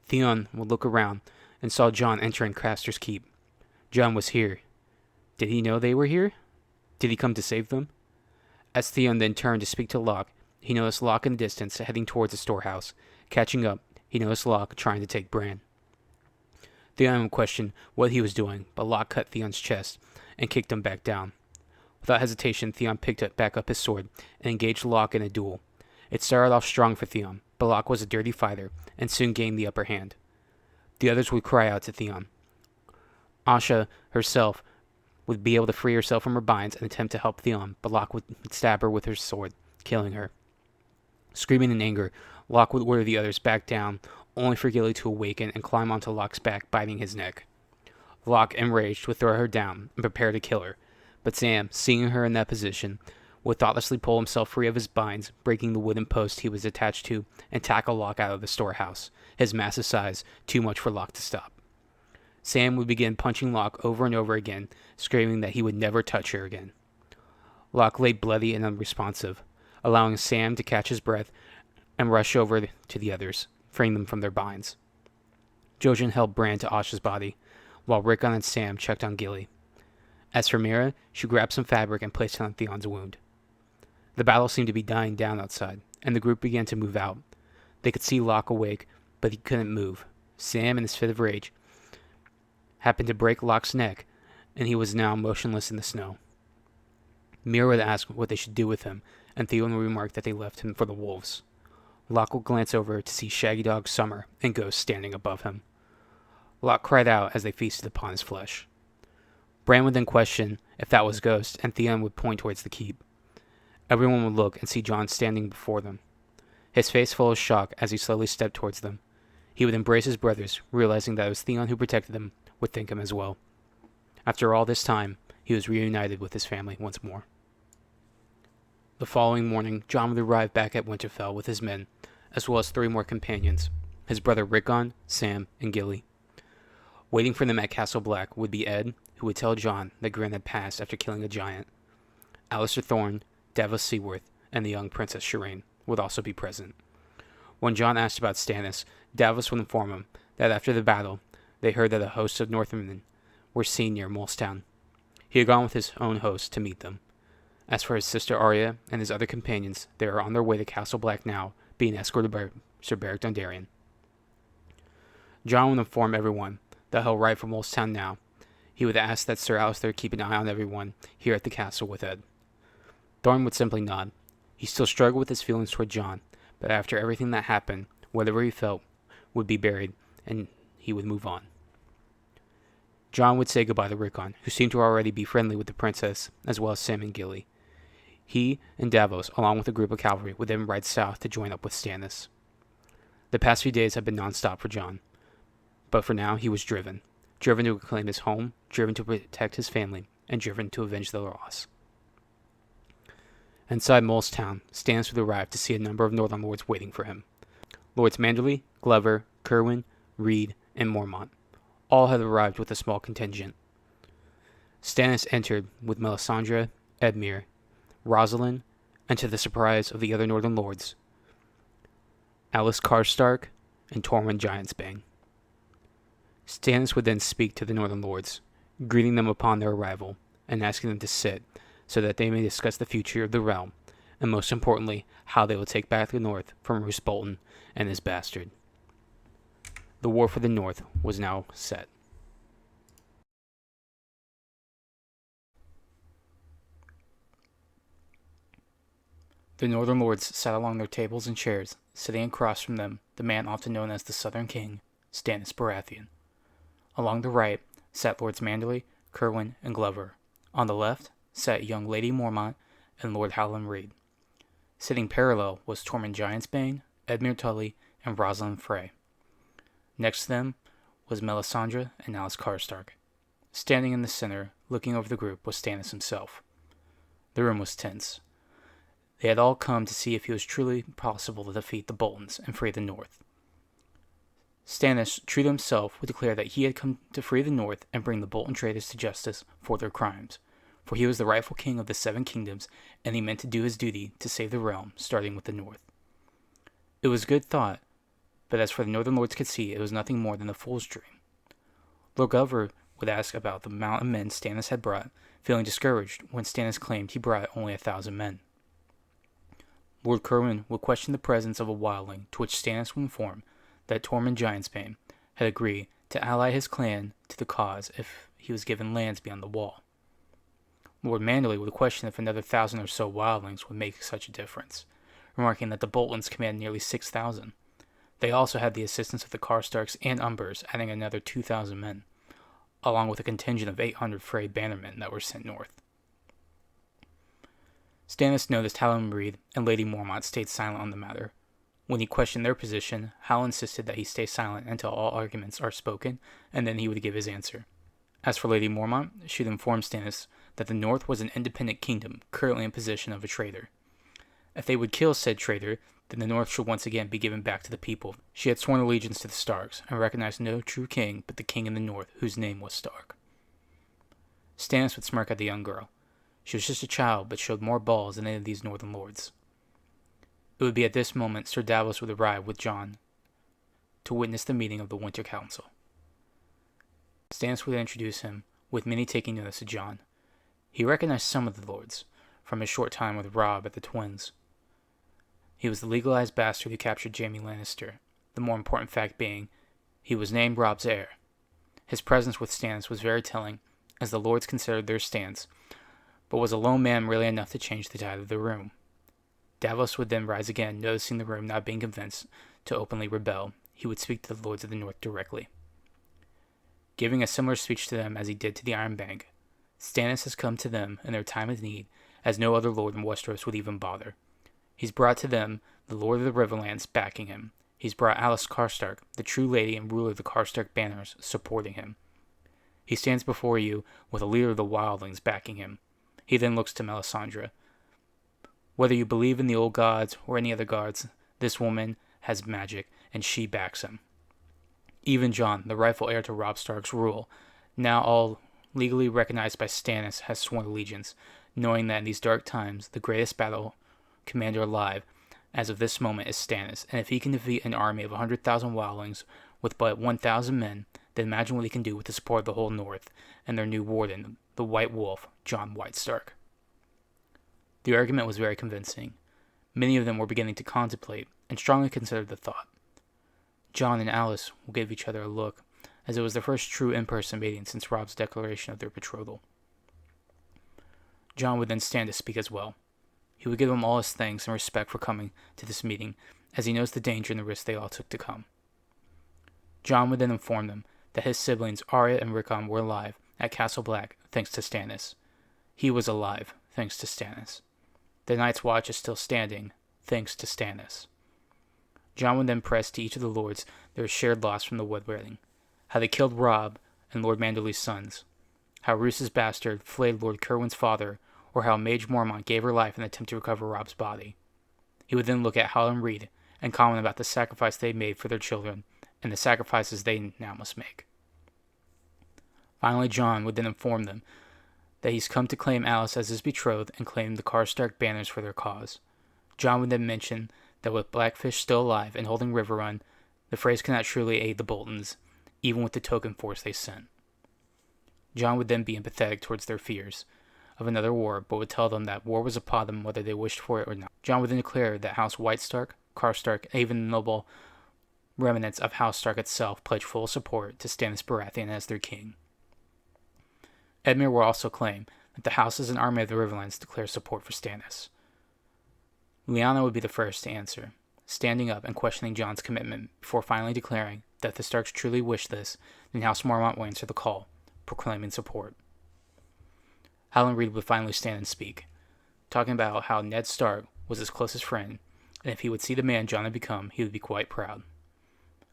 Theon would look around and saw Jon entering Craster's keep. Jon was here. Did he know they were here? Did he come to save them? As Theon then turned to speak to Locke, he noticed Locke in the distance heading towards the storehouse. Catching up, he noticed Locke trying to take Bran. Theon questioned what he was doing, but Locke cut Theon's chest and kicked him back down. Without hesitation, Theon picked back up his sword and engaged Locke in a duel. It started off strong for Theon, but Locke was a dirty fighter and soon gained the upper hand. The others would cry out to Theon. Asha herself would be able to free herself from her binds and attempt to help Theon, but Locke would stab her with her sword, killing her. Screaming in anger, Locke would order the others back down, only for Gilly to awaken and climb onto Locke's back, biting his neck. Locke, enraged, would throw her down and prepare to kill her, but Sam, seeing her in that position, would thoughtlessly pull himself free of his binds, breaking the wooden post he was attached to, and tackle Locke out of the storehouse, his massive size too much for Locke to stop. Sam would begin punching Locke over and over again, screaming that he would never touch her again. Locke lay bloody and unresponsive, allowing Sam to catch his breath and rush over to the others, freeing them from their binds. Jojen held Bran to Asha's body, while Rickon and Sam checked on Gilly. As for Mira, she grabbed some fabric and placed it on Theon's wound. The battle seemed to be dying down outside, and the group began to move out. They could see Locke awake, but he couldn't move. Sam, in his fit of rage, happened to break Locke's neck, and he was now motionless in the snow. Mira would ask what they should do with him, and Theon would remark that they left him for the wolves. Locke would glance over to see Shaggy Dog, Summer, and Ghost standing above him. Locke cried out as they feasted upon his flesh. Bran would then question if that was Ghost, and Theon would point towards the keep. Everyone would look and see Jon standing before them, his face full of shock as he slowly stepped towards them. He would embrace his brothers, realizing that it was Theon who protected them, would thank him as well. After all this time, he was reunited with his family once more. The following morning, Jon would arrive back at Winterfell with his men, as well as 3 more companions, his brother Rickon, Sam, and Gilly. Waiting for them at Castle Black would be Ed, who would tell Jon that Gren had passed after killing a giant. Alliser Thorne, Davos Seaworth, and the young Princess Shireen would also be present. When Jon asked about Stannis, Davos would inform him that after the battle, they heard that a host of Northmen were seen near Molestown. He had gone with his own host to meet them. As for his sister Arya and his other companions, they are on their way to Castle Black now, being escorted by Sir Beric Dondarrion. Jon would inform everyone that he'll ride from Wolfstown now. He would ask that Sir Alliser keep an eye on everyone here at the castle with Ed. Thorne would simply nod. He still struggled with his feelings toward Jon, but after everything that happened, whatever he felt would be buried, and he would move on. Jon would say goodbye to Rickon, who seemed to already be friendly with the princess, as well as Sam and Gilly. He and Davos, along with a group of cavalry, would then ride south to join up with Stannis. The past few days had been non-stop for Jon, but for now he was driven. Driven to reclaim his home, driven to protect his family, and driven to avenge the loss. Inside Mole's town, Stannis would arrive to see a number of Northern Lords waiting for him. Lords Manderly, Glover, Kerwin, Reed, and Mormont. All had arrived with a small contingent. Stannis entered with Melisandre, Edmure, Rosalind, and to the surprise of the other Northern Lords, Alys Karstark and Tormund Giantsbane. Stannis would then speak to the Northern Lords, greeting them upon their arrival, and asking them to sit, so that they may discuss the future of the realm, and most importantly, how they will take back the North from Roose Bolton and his bastard. The war for the North was now set. The Northern Lords sat along their tables and chairs, sitting across from them the man often known as the Southern King, Stannis Baratheon. Along the right sat Lords Manderly, Kerwin, and Glover. On the left sat young Lady Mormont and Lord Howland Reed. Sitting parallel was Tormund Giantsbane, Edmure Tully, and Rosalind Frey. Next to them was Melisandre and Alys Karstark. Standing in the center, looking over the group, was Stannis himself. The room was tense. They had all come to see if it was truly possible to defeat the Boltons and free the North. Stannis, true to himself, would declare that he had come to free the North and bring the Bolton traitors to justice for their crimes, for he was the rightful king of the Seven Kingdoms, and he meant to do his duty to save the realm, starting with the North. It was a good thought, but as for the Northern Lords could see, it was nothing more than a fool's dream. Lord Glover would ask about the amount of men Stannis had brought, feeling discouraged when Stannis claimed he brought only 1,000 men. Lord Kerwin would question the presence of a wildling, to which Stannis would inform that Tormund Giantsbane had agreed to ally his clan to the cause if he was given lands beyond the wall. Lord Manderly would question if another 1,000 or so wildlings would make such a difference, remarking that the Boltons command nearly 6,000. They also had the assistance of the Karstarks and Umbers, adding another 2,000 men, along with a contingent of 800 Frey bannermen that were sent north. Stannis noticed Howland Reed and Lady Mormont stayed silent on the matter. When he questioned their position, Hal insisted that he stay silent until all arguments are spoken, and then he would give his answer. As for Lady Mormont, she had informed Stannis that the North was an independent kingdom, currently in possession of a traitor. If they would kill said traitor, then the North should once again be given back to the people. She had sworn allegiance to the Starks, and recognized no true king but the king in the North, whose name was Stark. Stannis would smirk at the young girl. She was just a child, but showed more balls than any of these Northern Lords. It would be at this moment Sir Davos would arrive with Jon to witness the meeting of the Winter Council. Stannis would introduce him, with many taking notice of Jon. He recognized some of the lords, from his short time with Robb at the Twins. He was the legalized bastard who captured Jaime Lannister, the more important fact being, he was named Robb's heir. His presence with Stannis was very telling, as the lords considered their stance, but was a lone man really enough to change the tide of the room? Davos would then rise again, noticing the room not being convinced to openly rebel. He would speak to the lords of the North directly, giving a similar speech to them as he did to the Iron Bank. Stannis has come to them in their time of need, as no other lord in Westeros would even bother. He's brought to them the Lord of the Riverlands backing him. He's brought Alys Karstark, the true lady and ruler of the Karstark banners, supporting him. He stands before you with a leader of the Wildlings backing him. He then looks to Melisandre. Whether you believe in the old gods or any other gods, this woman has magic, and she backs him. Even Jon, the rightful heir to Robb Stark's rule, now all legally recognized by Stannis, has sworn allegiance, knowing that in these dark times, the greatest battle commander alive, as of this moment, is Stannis, and if he can defeat an army of 100,000 wildlings with but 1,000 men, then imagine what he can do with the support of the whole North, and their new warden, the White Wolf, Jon White Stark. The argument was very convincing. Many of them were beginning to contemplate, and strongly considered the thought. Jon and Alys will give each other a look, as it was their first true in-person meeting since Robb's declaration of their betrothal. Jon would then stand to speak as well. He would give them all his thanks and respect for coming to this meeting, as he knows the danger and the risk they all took to come. Jon would then inform them that his siblings Arya and Rickon were alive at Castle Black thanks to Stannis. He was alive thanks to Stannis. The Night's Watch is still standing thanks to Stannis. Jon would then press to each of the lords their shared loss from the Wood Wedding, how they killed Robb and Lord Manderly's sons, how Roos's bastard flayed Lord Cerwyn's father, or how Mage Mormont gave her life in an attempt to recover Robb's body. He would then look at Howland Reed and comment about the sacrifice they made for their children and the sacrifices they now must make. Finally, Jon would then inform them that he's come to claim Alys as his betrothed and claim the Karstark banners for their cause. Jon would then mention that with Blackfish still alive and holding Riverrun, the Freys cannot truly aid the Boltons, even with the token force they sent. Jon would then be empathetic towards their fears of another war, but would tell them that war was upon them whether they wished for it or not. Jon would then declare that House Whitestark, Karstark, and even the noble remnants of House Stark itself pledged full support to Stannis Baratheon as their king. Edmure will also claim that the houses and army of the Riverlands declare support for Stannis. Lyanna would be the first to answer, standing up and questioning Jon's commitment before finally declaring that if the Starks truly wish this, then House Mormont will answer the call, proclaiming support. Howland Reed would finally stand and speak, talking about how Ned Stark was his closest friend, and if he would see the man Jon had become, he would be quite proud.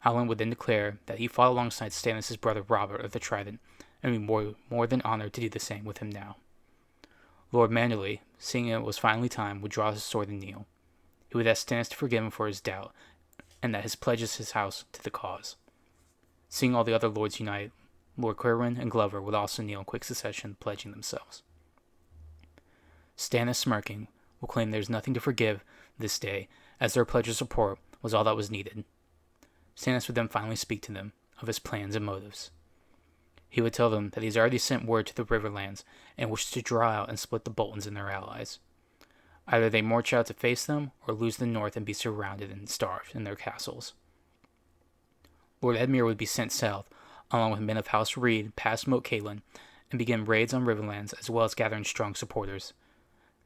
Howland would then declare that he fought alongside Stannis' brother Robert of the Trident, and would be more than honored to do the same with him now. Lord Manderly, seeing it was finally time, would draw his sword and kneel. He would ask Stannis to forgive him for his doubt, and that his pledge is his house to the cause. Seeing all the other lords unite, Lord Cerwyn and Glover would also kneel in quick succession, pledging themselves. Stannis, smirking, will claim there is nothing to forgive this day, as their pledge of support was all that was needed. Stannis would then finally speak to them of his plans and motives. He would tell them that he's already sent word to the Riverlands and wishes to draw out and split the Boltons and their allies. Either they march out to face them, or lose the north and be surrounded and starved in their castles. Lord Edmure would be sent south, along with men of House Reed, past Moat Cailin, and begin raids on Riverlands, as well as gathering strong supporters.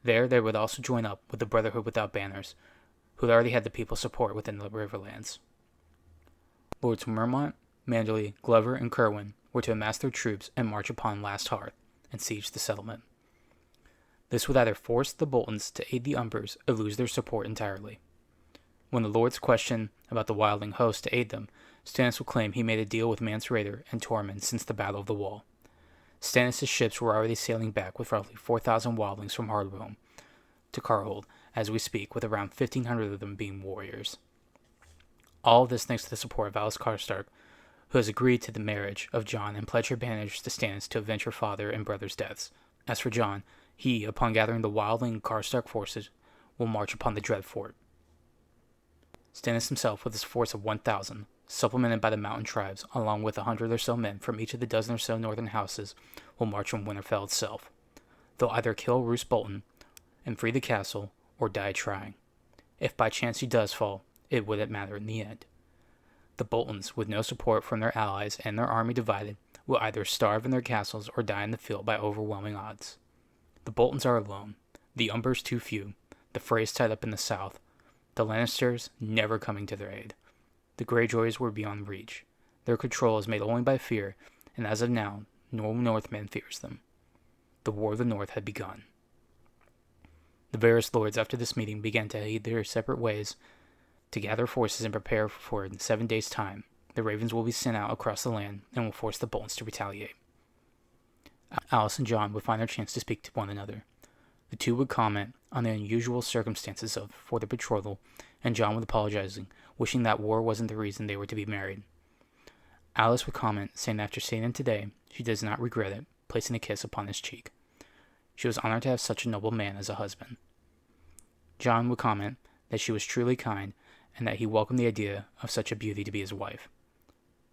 There, they would also join up with the Brotherhood Without Banners, who had already had the people's support within the Riverlands. Lords Mormont, Manderly, Glover, and Cerwyn were to amass their troops and march upon Last Hearth and siege the settlement. This would either force the Boltons to aid the Umbers or lose their support entirely. When the lords questioned about the Wildling host to aid them, Stannis would claim he made a deal with Mance Rayder and Tormund since the Battle of the Wall. Stannis' ships were already sailing back with roughly 4,000 Wildlings from Hardhome to Carhold as we speak, with around 1,500 of them being warriors. All of this thanks to the support of Alys Karstark, who has agreed to the marriage of Jon and pledged her banners to Stannis to avenge her father and brother's deaths. As for Jon, he, upon gathering the Wildling Karstark forces, will march upon the Dread Fort. Stannis himself, with his force of 1,000, supplemented by the mountain tribes, along with 100 or so men from each of the dozen or so northern houses, will march from Winterfell itself. They'll either kill Roose Bolton and free the castle, or die trying. If by chance he does fall, it wouldn't matter in the end. The Boltons, with no support from their allies and their army divided, will either starve in their castles or die in the field by overwhelming odds. The Boltons are alone, the Umbers too few, the Freys tied up in the south, the Lannisters never coming to their aid. The Greyjoys were beyond reach. Their control is made only by fear, and as of now, no Northman fears them. The War of the North had begun. The various lords after this meeting began to head their separate ways to gather forces and prepare for in 7 days' time. The Ravens will be sent out across the land and will force the Boltons to retaliate. Alys and Jon would find their chance to speak to one another. The two would comment on the unusual circumstances for their betrothal, and Jon would apologizing, wishing that war wasn't the reason they were to be married. Alys would comment, saying that after seeing him today, she does not regret it, placing a kiss upon his cheek. She was honored to have such a noble man as a husband. Jon would comment that she was truly kind, and that he welcomed the idea of such a beauty to be his wife.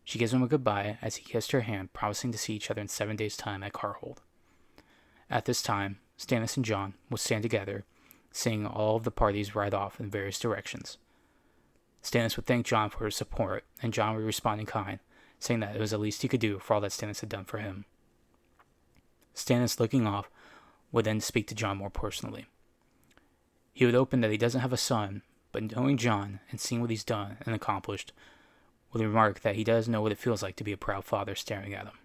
She gives him a goodbye as he kissed her hand, promising to see each other in 7 days' time at Carhold. At this time, Stannis and Jon would stand together, seeing all of the parties ride off in various directions. Stannis would thank Jon for his support, and Jon would respond in kind, saying that it was the least he could do for all that Stannis had done for him. Stannis, looking off, would then speak to Jon more personally. He would open that he doesn't have a son, but knowing Jon and seeing what he's done and accomplished, would remark that he does know what it feels like to be a proud father staring at him.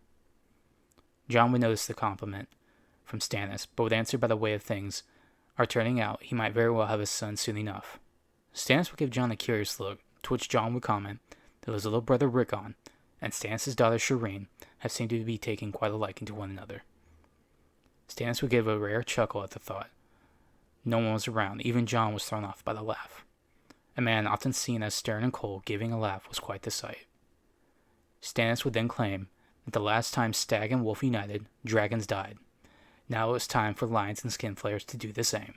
Jon would notice the compliment from Stannis, but would answer by the way of things are turning out he might very well have his son soon enough. Stannis would give Jon a curious look, to which Jon would comment that his little brother Rickon and Stannis' daughter Shireen have seemed to be taking quite a liking to one another. Stannis would give a rare chuckle at the thought. No one was around, even Jon was thrown off by the laugh. A man often seen as stern and cold giving a laugh was quite the sight. Stannis would then claim that the last time Stag and Wolf united, dragons died. Now it was time for lions and skinflayers to do the same.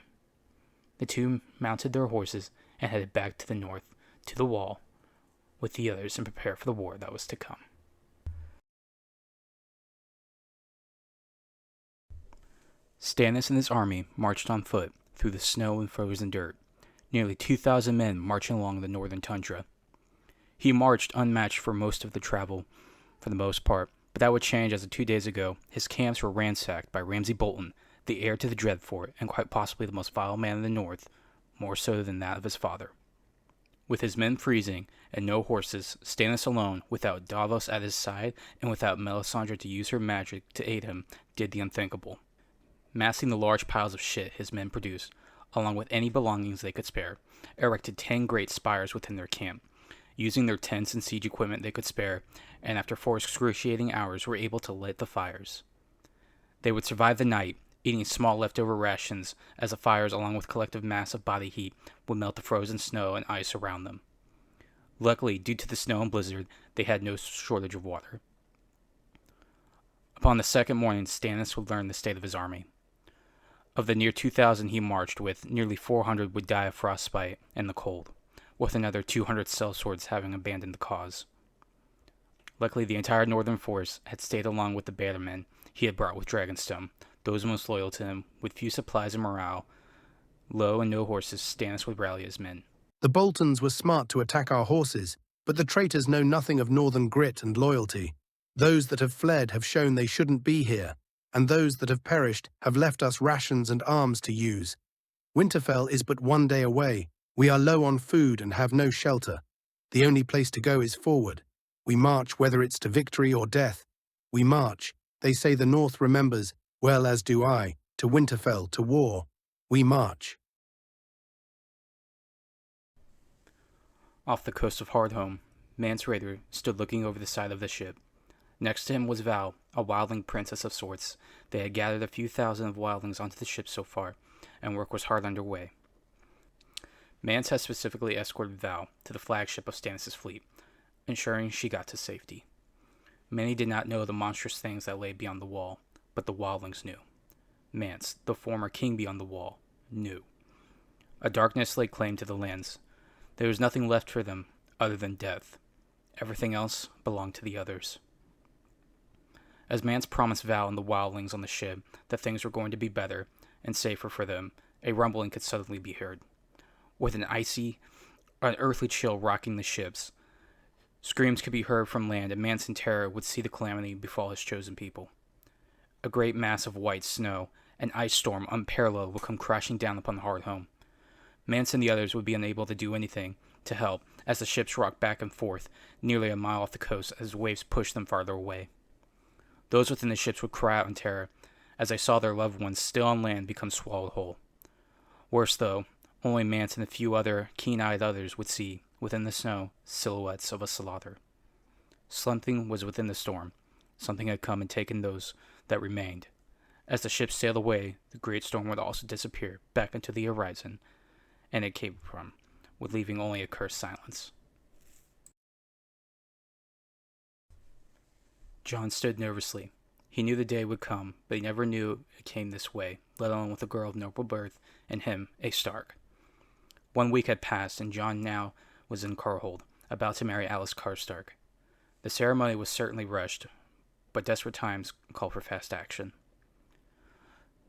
The two mounted their horses and headed back to the north, to the wall, with the others and prepare for the war that was to come. Stannis and his army marched on foot through the snow and frozen dirt, nearly 2,000 men marching along the northern tundra. He marched unmatched for most of the travel, for the most part, but that would change as of 2 days ago his camps were ransacked by Ramsey Bolton, the heir to the Dreadfort and quite possibly the most vile man in the north, more so than that of his father. With his men freezing and no horses, Stannis alone, without Davos at his side and without Melisandre to use her magic to aid him, did the unthinkable. Massing the large piles of shit his men produced, along with any belongings they could spare, erected 10 great spires within their camp, using their tents and siege equipment they could spare, and after 4 excruciating hours were able to lit the fires. They would survive the night, eating small leftover rations as the fires, along with collective mass of body heat, would melt the frozen snow and ice around them. Luckily, due to the snow and blizzard, they had no shortage of water. Upon the second morning, Stannis would learn the state of his army. Of the near 2,000 he marched with, nearly 400 would die of frostbite and the cold, with another 200 sellswords having abandoned the cause. Luckily, the entire northern force had stayed along with the bannermen he had brought with Dragonstone, those most loyal to him. With few supplies and morale low and no horses, Stannis would rally his men. The Boltons were smart to attack our horses, but the traitors know nothing of northern grit and loyalty. Those that have fled have shown they shouldn't be here, and those that have perished have left us rations and arms to use. Winterfell is but 1 day away. We are low on food and have no shelter. The only place to go is forward. We march whether it's to victory or death. We march. They say the North remembers, well as do I, to Winterfell, to war. We march. Off the coast of Hardhome, Mance Rayder stood looking over the side of the ship. Next to him was Val, a wildling princess of sorts. They had gathered a few thousand of wildlings onto the ship so far, and work was hard underway. Mance had specifically escorted Val to the flagship of Stannis' fleet, ensuring she got to safety. Many did not know the monstrous things that lay beyond the wall, but the wildlings knew. Mance, the former king beyond the wall, knew. A darkness laid claim to the lands. There was nothing left for them other than death. Everything else belonged to the others. As Mance promised Val and the wildlings on the ship that things were going to be better and safer for them, a rumbling could suddenly be heard. With an unearthly chill rocking the ships, screams could be heard from land, and Mance in terror would see the calamity befall his chosen people. A great mass of white snow, an ice storm unparalleled, would come crashing down upon Hardhome. Mance and the others would be unable to do anything to help as the ships rocked back and forth nearly a mile off the coast as waves pushed them farther away. Those within the ships would cry out in terror as they saw their loved ones still on land become swallowed whole. Worse though, only Mance and a few other keen-eyed others would see, within the snow, silhouettes of a slaughter. Something was within the storm. Something had come and taken those that remained. As the ships sailed away, the great storm would also disappear back into the horizon, and it came from, with leaving only a cursed silence. Jon stood nervously. He knew the day would come, but he never knew it came this way, let alone with a girl of noble birth, and him, a Stark. 1 week had passed, and Jon now was in Carhold, about to marry Alys Karstark. The ceremony was certainly rushed, but desperate times called for fast action.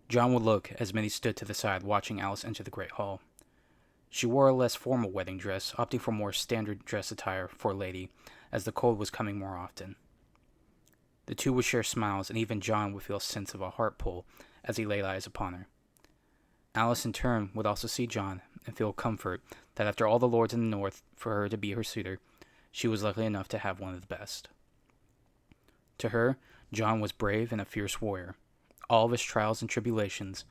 Jon would look as many stood to the side watching Alys enter the great hall. She wore a less formal wedding dress, opting for more standard dress attire for a lady, as the cold was coming more often. The two would share smiles, and even Jon would feel a sense of a heart pull as he laid eyes upon her. Alys, in turn, would also see Jon and feel comfort that after all the lords in the north for her to be her suitor, she was lucky enough to have one of the best. To her, Jon was brave and a fierce warrior, all of his trials and tribulations,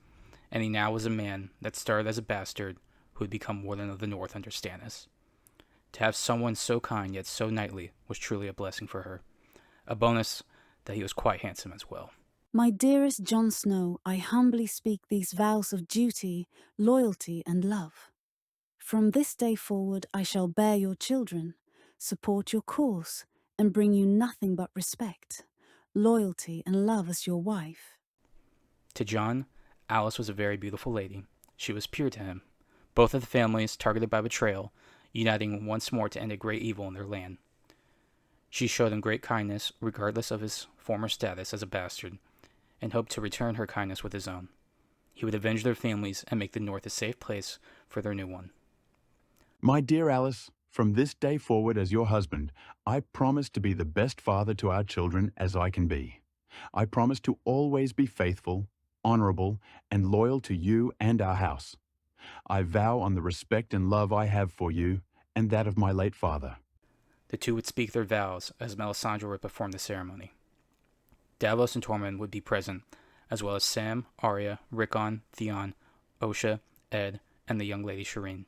and he now was a man that started as a bastard who would become warden of the north under Stannis. To have someone so kind yet so knightly was truly a blessing for her, a bonus that he was quite handsome as well. My dearest Jon Snow, I humbly speak these vows of duty, loyalty, and love. From this day forward I shall bear your children, support your cause, and bring you nothing but respect, loyalty, and love as your wife. To Jon, Alys was a very beautiful lady. She was pure to him. Both of the families, targeted by betrayal, uniting once more to end a great evil in their land. She showed him great kindness, regardless of his former status as a bastard, and hoped to return her kindness with his own. He would avenge their families and make the North a safe place for their new one. My dear Alys, from this day forward as your husband, I promise to be the best father to our children as I can be. I promise to always be faithful, honorable, and loyal to you and our house. I vow on the respect and love I have for you and that of my late father. The two would speak their vows as Melisandre would perform the ceremony. Davos and Tormund would be present, as well as Sam, Arya, Rickon, Theon, Osha, Ed, and the young lady Shireen.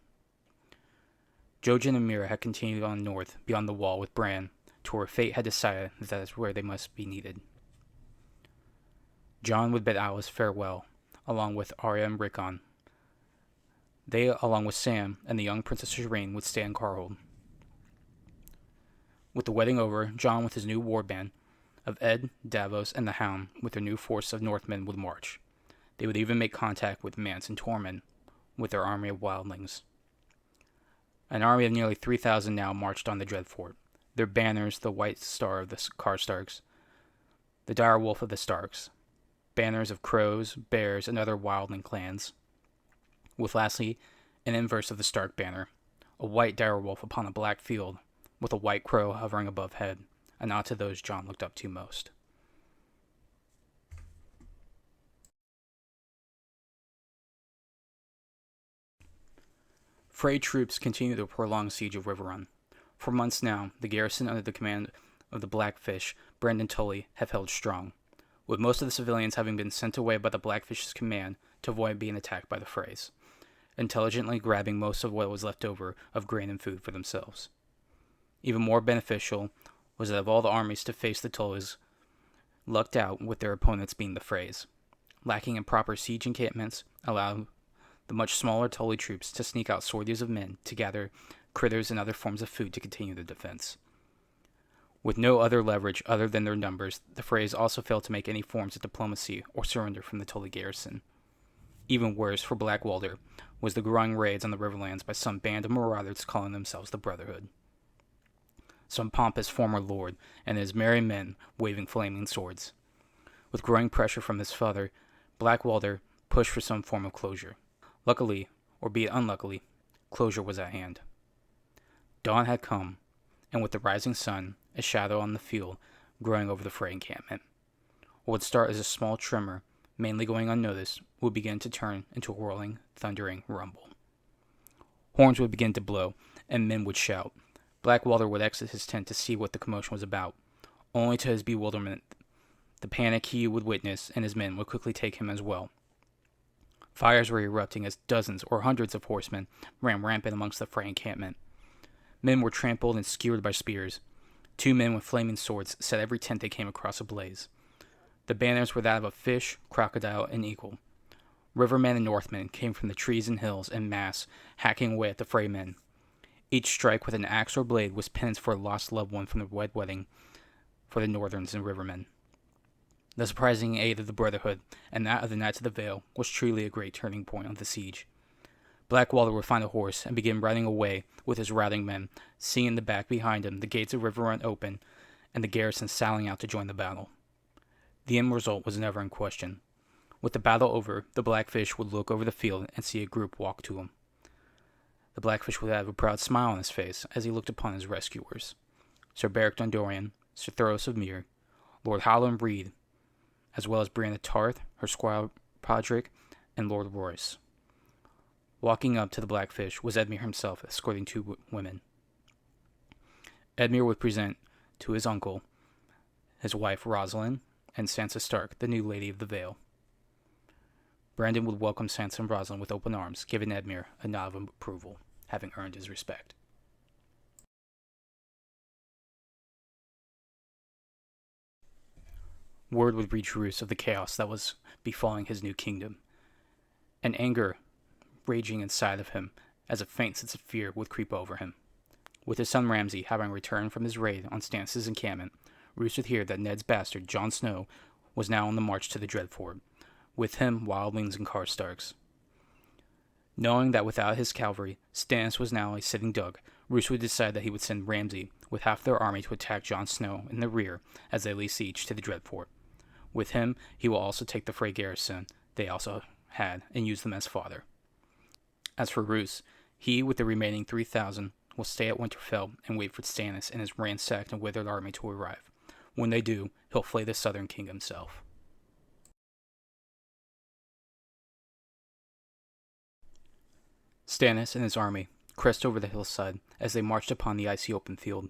Jojen and Mira had continued on north beyond the wall with Bran, to where fate had decided that is where they must be needed. Jon would bid Alys farewell, along with Arya and Rickon. They, along with Sam and the young Princess Shireen, would stay in Carhold. With the wedding over, Jon with his new warband of Ed, Davos, and the Hound with their new force of Northmen would march. They would even make contact with Mance and Tormund with their army of Wildlings. An army of nearly 3,000 now marched on the Dreadfort, their banners the White Star of the Karstarks, the Dire Wolf of the Starks, banners of crows, bears, and other wildling clans, with lastly an inverse of the Stark banner, a white dire wolf upon a black field, with a white crow hovering above head, a nod to those Jon looked up to most. Frey troops continued the prolonged siege of Riverrun. For months now, the garrison under the command of the Blackfish, Brandon Tully, have held strong, with most of the civilians having been sent away by the Blackfish's command to avoid being attacked by the Freys, intelligently grabbing most of what was left over of grain and food for themselves. Even more beneficial was that of all the armies to face the Tullys, lucked out with their opponents being the Freys. Lacking in proper siege encampments allowed the much smaller Tully troops to sneak out sorties of men to gather critters and other forms of food to continue the defense. With no other leverage other than their numbers, the Freys also failed to make any forms of diplomacy or surrender from the Tully garrison. Even worse for Blackwalder was the growing raids on the Riverlands by some band of marauders calling themselves the Brotherhood. Some pompous former lord and his merry men waving flaming swords. With growing pressure from his father, Blackwalder pushed for some form of closure. Luckily, or be it unluckily, closure was at hand. Dawn had come, and with the rising sun, a shadow on the field growing over the Frey encampment. What would start as a small tremor, mainly going unnoticed, would begin to turn into a whirling, thundering rumble. Horns would begin to blow, and men would shout. Blackwalder would exit his tent to see what the commotion was about, only to his bewilderment, the panic he would witness and his men would quickly take him as well. Fires were erupting as dozens or hundreds of horsemen ran rampant amongst the Frey encampment. Men were trampled and skewered by spears. 2 men with flaming swords set every tent they came across ablaze. The banners were that of a fish, crocodile, and eagle. Rivermen and Northmen came from the trees and hills en masse, hacking away at the Frey men. Each strike with an axe or blade was penance for a lost loved one from the Red Wedding for the Northerns and Rivermen. The surprising aid of the Brotherhood and that of the Knights of the Vale was truly a great turning point of the siege. Blackwalder would find a horse and begin riding away with his routing men, seeing in the back behind him the gates of Riverrun open and the garrison sallying out to join the battle. The end result was never in question. With the battle over, the Blackfish would look over the field and see a group walk to him. The Blackfish would have a proud smile on his face as he looked upon his rescuers. Sir Beric Dondarrion, Sir Thoros of Myr, Lord Howland Reed, as well as Brienne of Tarth, her squire Podrick, and Lord Royce. Walking up to the Blackfish was Edmure himself, escorting two women. Edmure would present to his uncle his wife Rosalind and Sansa Stark, the new Lady of the Vale. Brandon would welcome Sansa and Rosalind with open arms, giving Edmure a nod of approval, having earned his respect. Word would reach Roose of the chaos that was befalling his new kingdom, and anger raging inside of him as a faint sense of fear would creep over him. With his son Ramsey having returned from his raid on Stannis' encampment, Roose would hear that Ned's bastard, Jon Snow, was now on the march to the Dreadfort, with him Wildlings and Karstarks. Knowing that without his cavalry, Stannis was now a sitting duck, Roose would decide that he would send Ramsey with half their army to attack Jon Snow in the rear as they lay siege to the Dreadfort. With him, he will also take the Frey garrison they also had and use them as fodder. As for Roose, he, with the remaining 3,000, will stay at Winterfell and wait for Stannis and his ransacked and withered army to arrive. When they do, he'll flay the Southern King himself. Stannis and his army crest over the hillside as they marched upon the icy open field.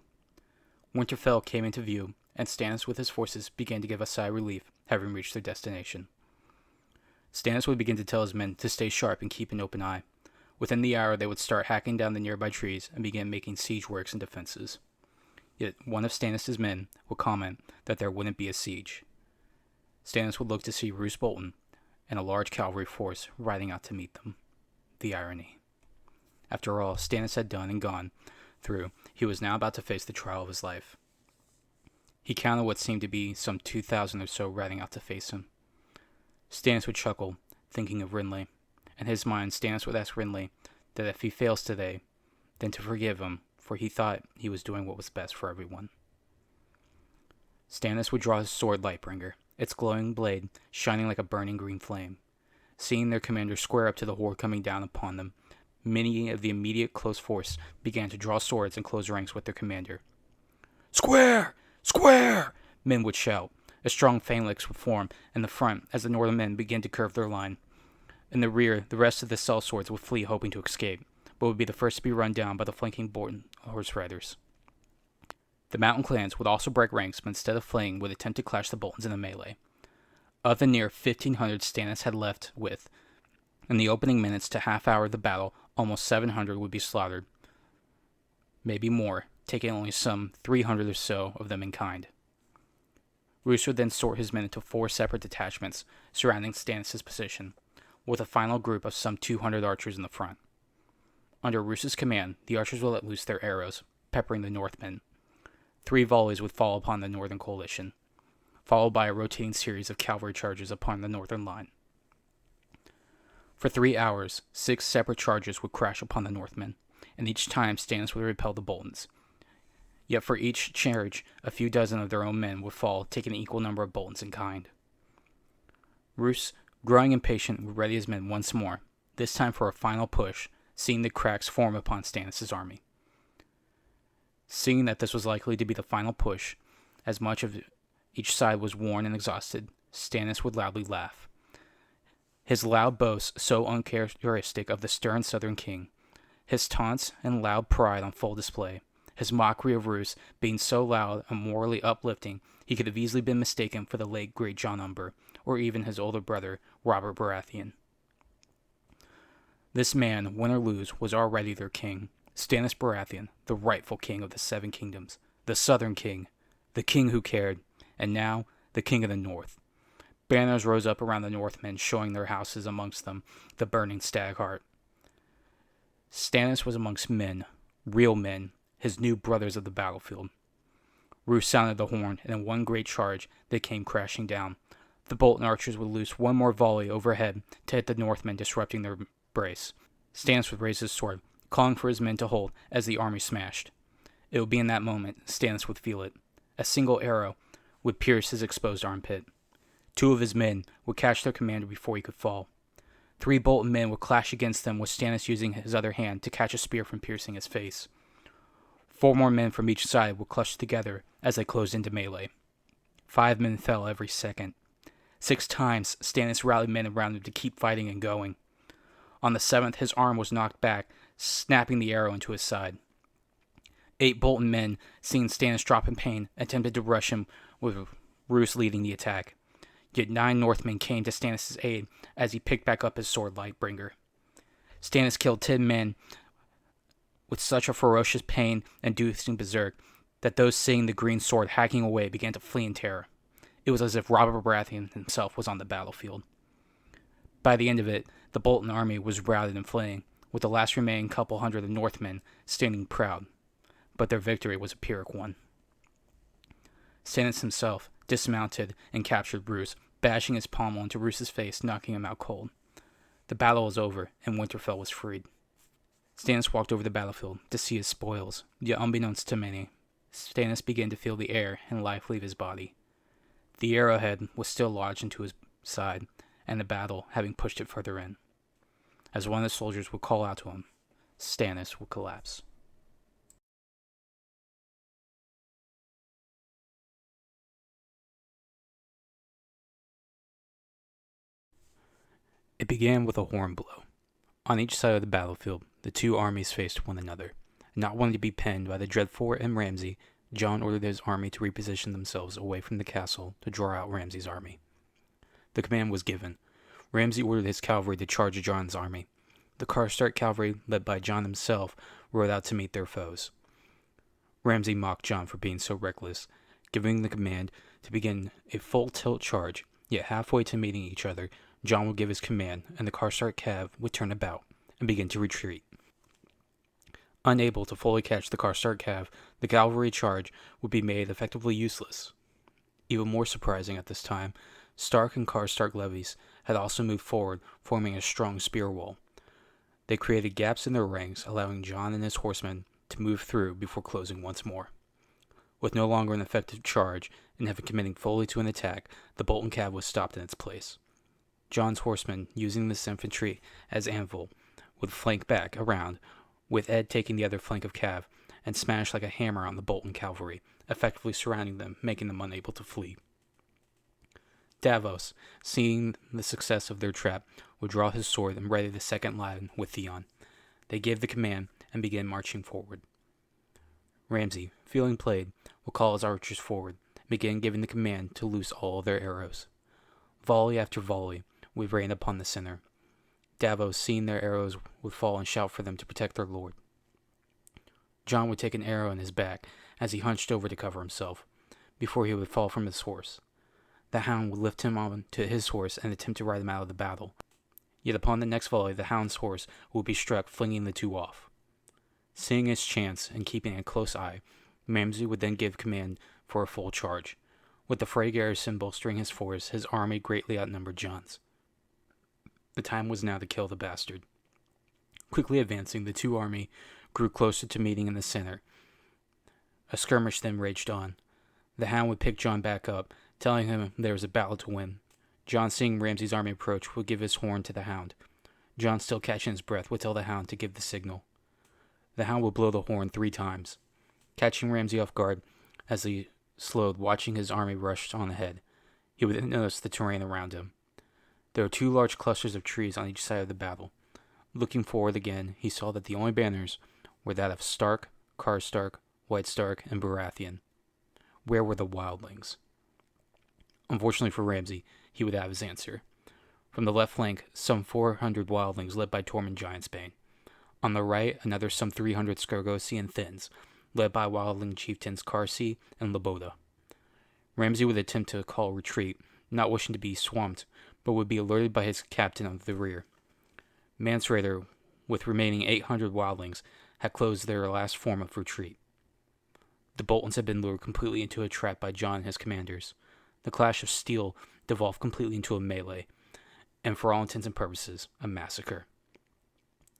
Winterfell came into view, and Stannis with his forces began to give a sigh of relief, having reached their destination. Stannis would begin to tell his men to stay sharp and keep an open eye. Within the hour, they would start hacking down the nearby trees and begin making siege works and defenses. Yet one of Stannis' men would comment that there wouldn't be a siege. Stannis would look to see Roose Bolton and a large cavalry force riding out to meet them. The irony. After all Stannis had done and gone through, he was now about to face the trial of his life. He counted what seemed to be some 2,000 or so riding out to face him. Stannis would chuckle, thinking of Renly. In his mind, Stannis would ask Renly that if he fails today, then to forgive him, for he thought he was doing what was best for everyone. Stannis would draw his sword Lightbringer, its glowing blade shining like a burning green flame. Seeing their commander square up to the horde coming down upon them, many of the immediate close force began to draw swords and close ranks with their commander. "Square! Square!" men would shout. A strong phalanx would form in the front as the northern men began to curve their line. In the rear, the rest of the sellswords would flee hoping to escape, but would be the first to be run down by the flanking Bolton horse riders. The mountain clans would also break ranks, but instead of fleeing, would attempt to clash the Boltons in a melee. Of the near 1,500 Stannis had left with, in the opening minutes to half hour of the battle, almost 700 would be slaughtered. Maybe more, taking only some 300 or so of them in kind. Roose would then sort his men into 4 separate detachments surrounding Stannis' position, with a final group of some 200 archers in the front. Under Roose's command, the archers would let loose their arrows, peppering the Northmen. 3 volleys would fall upon the northern coalition, followed by a rotating series of cavalry charges upon the northern line. For 3 hours, 6 separate charges would crash upon the Northmen, and each time Stannis would repel the Boltons. Yet for each charge, a few dozen of their own men would fall, taking an equal number of Boltons in kind. Roose, growing impatient, would ready his men once more, this time for a final push, seeing the cracks form upon Stannis' army. Seeing that this was likely to be the final push, as much of each side was worn and exhausted, Stannis would loudly laugh. His loud boasts so uncharacteristic of the stern southern king, his taunts and loud pride on full display, his mockery of Roose being so loud and morally uplifting he could have easily been mistaken for the late great Jon Umber, or even his older brother, Robert Baratheon. This man, win or lose, was already their king, Stannis Baratheon, the rightful king of the 7 kingdoms, the southern king, the king who cared, and now the king of the north. Banners rose up around the Northmen, showing their houses amongst them the burning stag heart. Stannis was amongst men, real men, his new brothers of the battlefield. Roose sounded the horn, and in one great charge they came crashing down. The Bolton archers would loose one more volley overhead to hit the Northmen, disrupting their brace. Stannis would raise his sword, calling for his men to hold as the army smashed. It would be in that moment Stannis would feel it. A single arrow would pierce his exposed armpit. 2 of his men would catch their commander before he could fall. 3 Bolton men would clash against them, with Stannis using his other hand to catch a spear from piercing his face. 4 more men from each side would clutch together as they closed into melee. 5 men fell every second. 6 times, Stannis rallied men around him to keep fighting and going. On the 7th, his arm was knocked back, snapping the arrow into his side. 8 Bolton men, seeing Stannis drop in pain, attempted to rush him, with Roose leading the attack. Yet 9 Northmen came to Stannis' aid as he picked back up his sword Lightbringer. Stannis killed 10 men with such a ferocious pain inducing berserk that those seeing the green sword hacking away began to flee in terror. It was as if Robert Baratheon himself was on the battlefield. By the end of it, the Bolton army was routed and fleeing, with the last remaining couple hundred of Northmen standing proud. But their victory was a Pyrrhic one. Stannis himself dismounted and captured Roose, bashing his pommel into Roose's face, knocking him out cold. The battle was over, and Winterfell was freed. Stannis walked over the battlefield to see his spoils, yet unbeknownst to many, Stannis began to feel the air and life leave his body. The arrowhead was still lodged into his side, and the battle having pushed it further in. As one of the soldiers would call out to him, Stannis would collapse. It began with a horn blow. On each side of the battlefield, the 2 armies faced one another. Not wanting to be pinned by the dreadful and Ramsey, Jon ordered his army to reposition themselves away from the castle to draw out Ramsey's army. The command was given. Ramsey ordered his cavalry to charge Jon's army. The Karstark cavalry, led by Jon himself, rode out to meet their foes. Ramsey mocked Jon for being so reckless, giving the command to begin a full tilt charge, yet halfway to meeting each other, Jon would give his command, and the Karstark cav would turn about and begin to retreat. Unable to fully catch the Karstark cav, the cavalry charge would be made effectively useless. Even more surprising at this time, Stark and Karstark levies had also moved forward, forming a strong spear wall. They created gaps in their ranks, allowing Jon and his horsemen to move through before closing once more. With no longer an effective charge, and having committing fully to an attack, the Bolton cav was stopped in its place. Jon's horsemen, using this infantry as anvil, would flank back around, with Ed taking the other flank of cav, and smash like a hammer on the Bolton cavalry, effectively surrounding them, making them unable to flee. Davos, seeing the success of their trap, would draw his sword and ready the second line with Theon. They gave the command and began marching forward. Ramsey, feeling played, would call his archers forward, and began giving the command to loose all their arrows. Volley after volley would rain upon the center. Davos, seeing their arrows, would fall and shout for them to protect their lord. Jon would take an arrow in his back as he hunched over to cover himself, before he would fall from his horse. The hound would lift him on to his horse and attempt to ride him out of the battle. Yet upon the next volley, the hound's horse would be struck, flinging the 2 off. Seeing his chance and keeping a close eye, Ramsey would then give command for a full charge. With the Frey garrison bolstering his force, his army greatly outnumbered Jon's. The time was now to kill the bastard. Quickly advancing, the 2 army grew closer to meeting in the center. A skirmish then raged on. The hound would pick Jon back up, telling him there was a battle to win. Jon, seeing Ramsey's army approach, would give his horn to the hound. Jon, still catching his breath, would tell the hound to give the signal. The hound would blow the horn 3 times, catching Ramsey off guard as he slowed, watching his army rush on ahead. He would notice the terrain around him. There were 2 large clusters of trees on each side of the battle. Looking forward again, he saw that the only banners were that of Stark, Karstark, White Stark, and Baratheon. Where were the Wildlings? Unfortunately for Ramsey, he would have his answer. From the left flank, some 400 Wildlings led by Tormund Giantsbane. On the right, another some 300 Skargosian Thinns, led by Wildling chieftains Karsi and Loboda. Ramsey would attempt to call retreat, not wishing to be swamped, but would be alerted by his captain of the rear. Mansraider, with remaining 800 Wildlings, had closed their last form of retreat. The Boltons had been lured completely into a trap by Jon and his commanders. The clash of steel devolved completely into a melee, and for all intents and purposes, a massacre.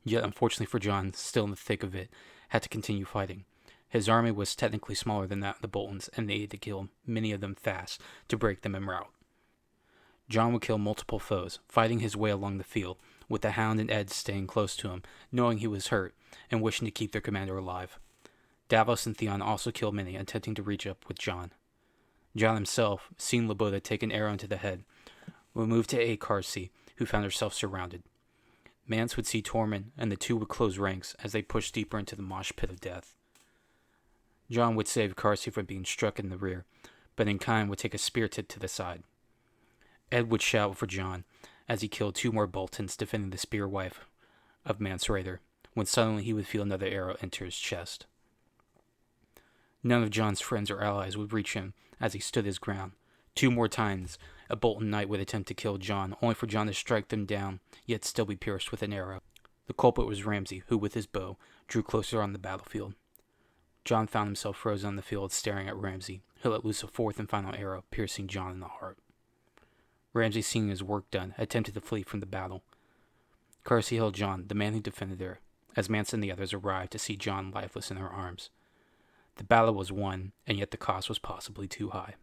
Yet, unfortunately for Jon, still in the thick of it, had to continue fighting. His army was technically smaller than that of the Boltons, and they needed to kill many of them fast to break them en route. Jon would kill multiple foes, fighting his way along the field, with the Hound and Ed staying close to him, knowing he was hurt and wishing to keep their commander alive. Davos and Theon also killed many, attempting to reach up with Jon. Jon himself, seeing Loboda take an arrow into the head, would move to aid Carsey, who found herself surrounded. Mance would see Tormund, and the two would close ranks as they pushed deeper into the mosh pit of death. Jon would save Carsey from being struck in the rear, but in kind would take a spear tip to the side. Ed would shout for Jon as he killed 2 more Boltons defending the spear wife of Mance Rayder, when suddenly he would feel another arrow enter his chest. None of Jon's friends or allies would reach him as he stood his ground. 2 more times, a Bolton knight would attempt to kill Jon, only for Jon to strike them down, yet still be pierced with an arrow. The culprit was Ramsey, who with his bow drew closer on the battlefield. Jon found himself frozen on the field staring at Ramsey, who let loose a 4th and final arrow, piercing Jon in the heart. Ramsey, seeing his work done, attempted to flee from the battle. Carsey held Jon, the man who defended her, as Mance and the others arrived to see Jon lifeless in her arms. The battle was won, and yet the cost was possibly too high.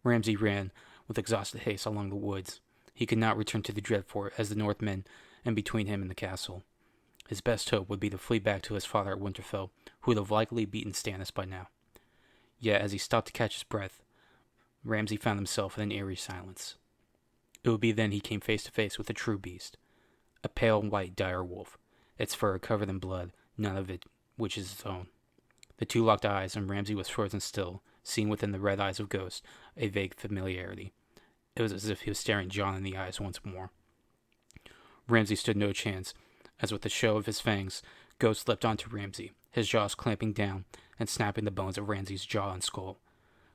Ramsey ran with exhausted haste along the woods. He could not return to the Dreadfort as the Northmen and between him and the castle. His best hope would be to flee back to his father at Winterfell, who would have likely beaten Stannis by now. Yet, as he stopped to catch his breath, Ramsey found himself in an eerie silence. It would be then he came face to face with a true beast, a pale white dire wolf, its fur covered in blood, none of it which is its own. The two locked eyes, and Ramsey was frozen still, seeing within the red eyes of Ghost a vague familiarity. It was as if he was staring Jon in the eyes once more. Ramsey stood no chance, as with a show of his fangs, Ghost leapt onto Ramsey, his jaws clamping down and snapping the bones of Ramsey's jaw and skull.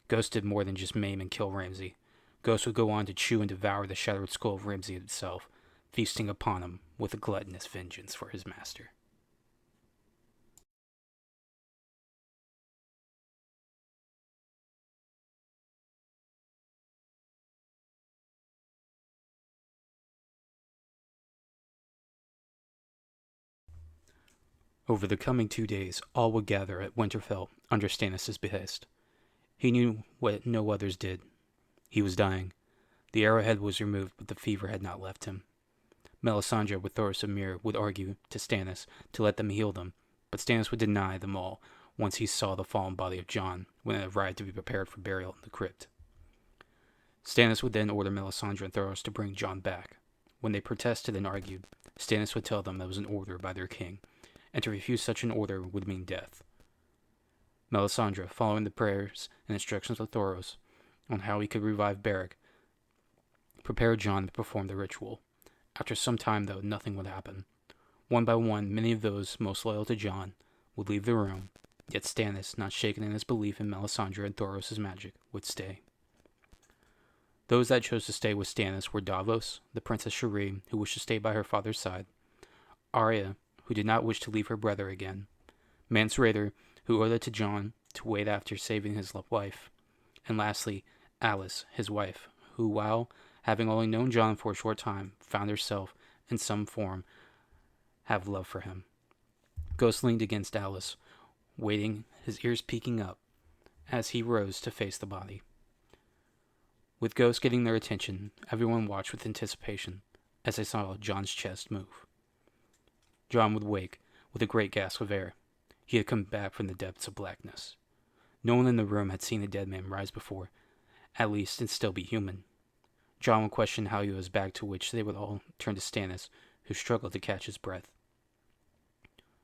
Ghost did more than just maim and kill Ramsey. Ghost would go on to chew and devour the shattered skull of Ramsey himself, feasting upon him with a gluttonous vengeance for his master. Over the coming 2 days, all would gather at Winterfell under Stannis' behest. He knew what no others did. He was dying. The arrowhead was removed, but the fever had not left him. Melisandre with Thoros of Myr would argue to Stannis to let them heal them, but Stannis would deny them all once he saw the fallen body of Jon when it arrived to be prepared for burial in the crypt. Stannis would then order Melisandre and Thoros to bring Jon back. When they protested and argued, Stannis would tell them that it was an order by their king, and to refuse such an order would mean death. Melisandre, following the prayers and instructions of Thoros on how he could revive Beric, prepared Jon to perform the ritual. After some time, though, nothing would happen. One by one, many of those most loyal to Jon would leave the room, yet Stannis, not shaken in his belief in Melisandre and Thoros' magic, would stay. Those that chose to stay with Stannis were Davos, the Princess Shireen, who wished to stay by her father's side, Arya, who did not wish to leave her brother again, Mance Rayder, who owed it to Jon to wait after saving his wife, and lastly, Alys, his wife, who, while having only known Jon for a short time, found herself, in some form, have love for him. Ghost leaned against Alys, waiting, his ears peeking up, as he rose to face the body. With Ghost getting their attention, everyone watched with anticipation as they saw Jon's chest move. Jon would wake with a great gasp of air. He had come back from the depths of blackness. No one in the room had seen a dead man rise before, at least, and still be human. Jon would question how he was back, to which they would all turn to Stannis, who struggled to catch his breath.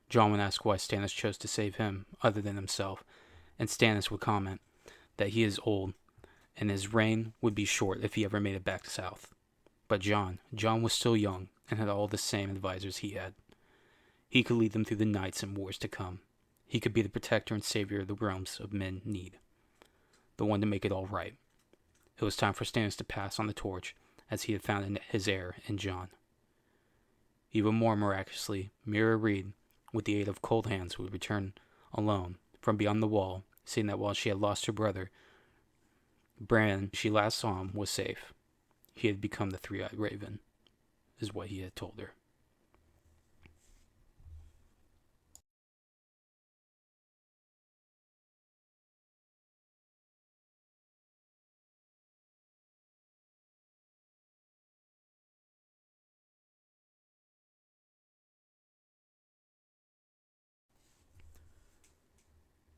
Jon would ask why Stannis chose to save him, other than himself, and Stannis would comment that he is old, and his reign would be short if he ever made it back south. But Jon was still young, and had all the same advisors he had. He could lead them through the nights and wars to come. He could be the protector and savior the realms of men need. The one to make it all right. It was time for Stannis to pass on the torch, as he had found his heir in Jon. Even more miraculously, Mira Reed, with the aid of cold hands, would return alone from beyond the wall, seeing that while she had lost her brother, Bran, she last saw him, was safe. He had become the three-eyed raven, is what he had told her.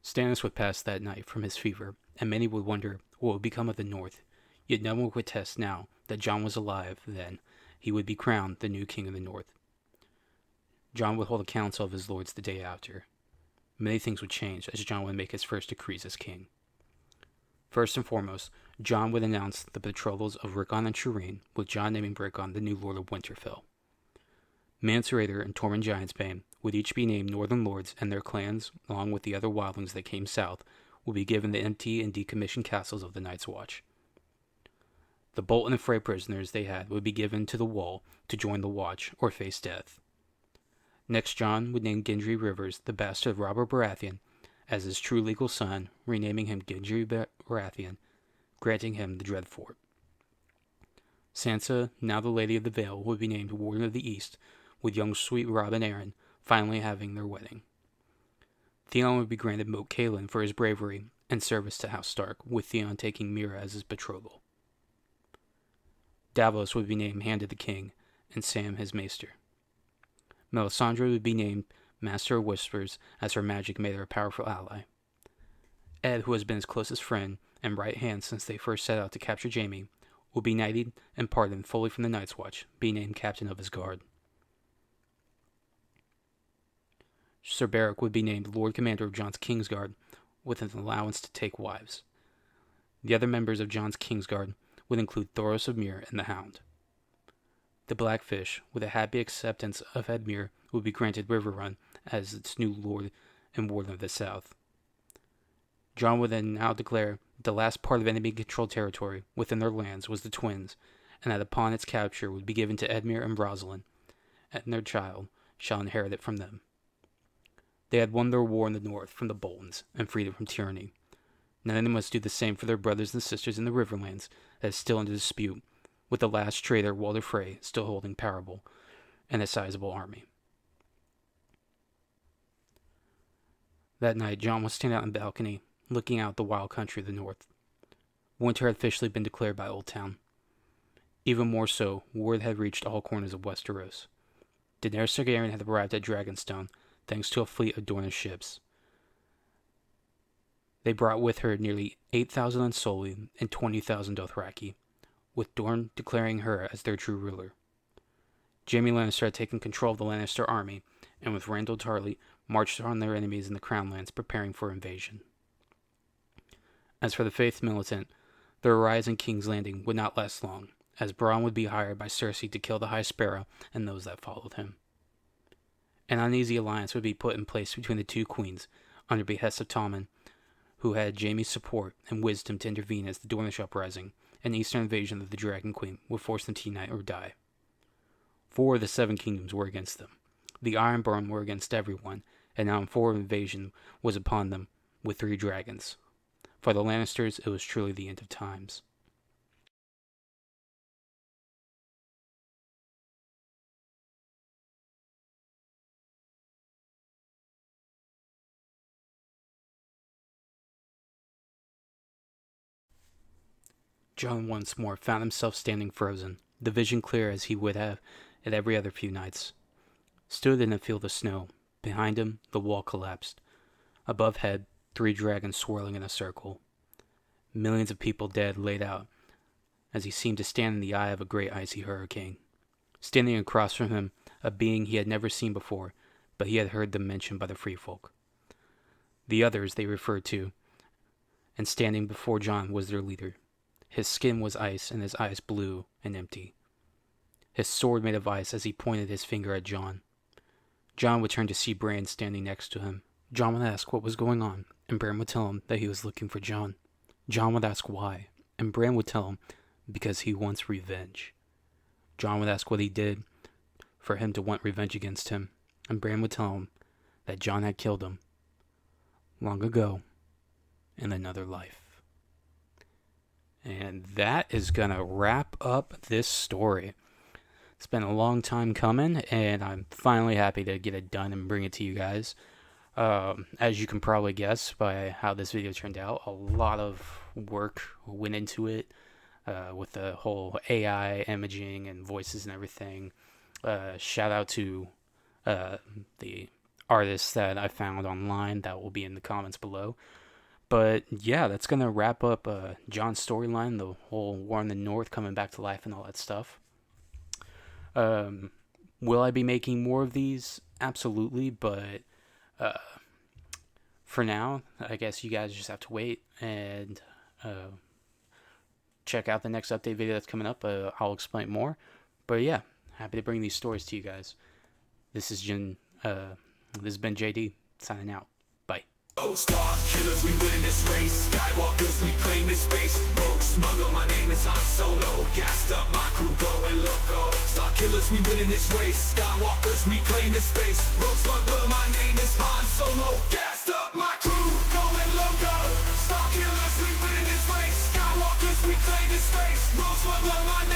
Stannis would pass that night from his fever, and many would wonder what would become of the North. Yet no one would attest now that Jon was alive then. He would be crowned the new king of the North. Jon would hold a council of his lords the day after. Many things would change as Jon would make his first decrees as king. First and foremost, Jon would announce the betrothals of Rickon and Shireen, with Jon naming Rickon the new lord of Winterfell. Mance Rayder and Tormund Giantsbane would each be named Northern Lords, and their clans, along with the other wildlings that came south, would be given the empty and decommissioned castles of the Night's Watch. The Bolton and Frey prisoners they had would be given to the Wall to join the Watch or face death. Next, Jon would name Gendry Rivers, the bastard of Robert Baratheon, as his true legal son, renaming him Gendry Baratheon, granting him the Dreadfort. Sansa, now the Lady of the Vale, would be named Warden of the East, with young sweet Robb and Arryn finally having their wedding. Theon would be granted Moat Cailin for his bravery and service to House Stark, with Theon taking Meera as his betrothal. Davos would be named Hand of the King, and Sam his maester. Melisandre would be named Master of Whispers, as her magic made her a powerful ally. Ed, who has been his closest friend and right hand since they first set out to capture Jaime, will be knighted and pardoned fully from the Night's Watch, being named captain of his guard. Sir Beric would be named Lord Commander of Jon's Kingsguard, with an allowance to take wives. The other members of Jon's Kingsguard would include Thoros of Myr and the Hound. The Blackfish, with a happy acceptance of Edmure, would be granted Riverrun as its new Lord and Warden of the South. Jon would then now declare the last part of enemy-controlled territory within their lands was the Twins, and that upon its capture would be given to Edmure and Rosalind, and their child shall inherit it from them. They had won their war in the north from the Boltons and freed it from tyranny. Now they must do the same for their brothers and sisters in the Riverlands that is still under dispute, with the last traitor Walder Frey still holding Parable and a sizable army. That night, Jon was standing out on the balcony, looking out the wild country of the north. Winter had officially been declared by Old Town. Even more so, word had reached all corners of Westeros. Daenerys Targaryen had arrived at Dragonstone, thanks to a fleet of Dornish ships. They brought with her nearly 8,000 Unsullied and 20,000 Dothraki, with Dorne declaring her as their true ruler. Jaime Lannister had taken control of the Lannister army, and with Randyll Tarly marched on their enemies in the Crownlands, preparing for invasion. As for the Faith Militant, their rise in King's Landing would not last long, as Bronn would be hired by Cersei to kill the High Sparrow and those that followed him. An uneasy alliance would be put in place between the two queens, under behest of Tommen, who had Jaime's support and wisdom to intervene as the Dornish uprising and eastern invasion of the Dragon Queen would force them to unite or die. 4 of the 7 kingdoms were against them. The Ironborn were against everyone, and now a forward invasion was upon them with 3 dragons. For the Lannisters, it was truly the end of times. Jon once more found himself standing frozen, the vision clear as he would have at every other few nights. Stood in a field of snow. Behind him, the wall collapsed. Above head, 3 dragons swirling in a circle. Millions of people dead laid out, as he seemed to stand in the eye of a great icy hurricane. Standing across from him, a being he had never seen before, but he had heard them mentioned by the free folk. The others they referred to, and standing before Jon was their leader. His skin was ice, and his eyes blue and empty. His sword made of ice as he pointed his finger at Jon. Jon would turn to see Bran standing next to him. Jon would ask what was going on, and Bran would tell him that he was looking for Jon. Jon would ask why, and Bran would tell him because he wants revenge. Jon would ask what he did for him to want revenge against him, and Bran would tell him that Jon had killed him long ago in another life. And that is going to wrap up this story. It's been a long time coming, and I'm finally happy to get it done and bring it to you guys. As you can probably guess by how this video turned out, a lot of work went into it with the whole AI imaging and voices and everything. Shout out to the artists that I found online that will be in the comments below. But yeah, that's going to wrap up Jon's storyline, the whole War in the North coming back to life and all that stuff. Will I be making more of these? Absolutely, but for now, I guess you guys just have to wait and check out the next update video that's coming up. I'll explain more. But yeah, happy to bring these stories to you guys. This has been JD signing out. Bye. Star killers, we win this race. Skywalkers, we claim this space. Rogue smuggler, my name is Han Solo. Gassed up, my crew going loco. Star killers, we win this race. Skywalkers, we claim this space. Rogue smuggler, my name is Han Solo. Gassed up, my crew going loco. Star killers, we win this race. Skywalkers, we claim this space. Rogue smuggler, my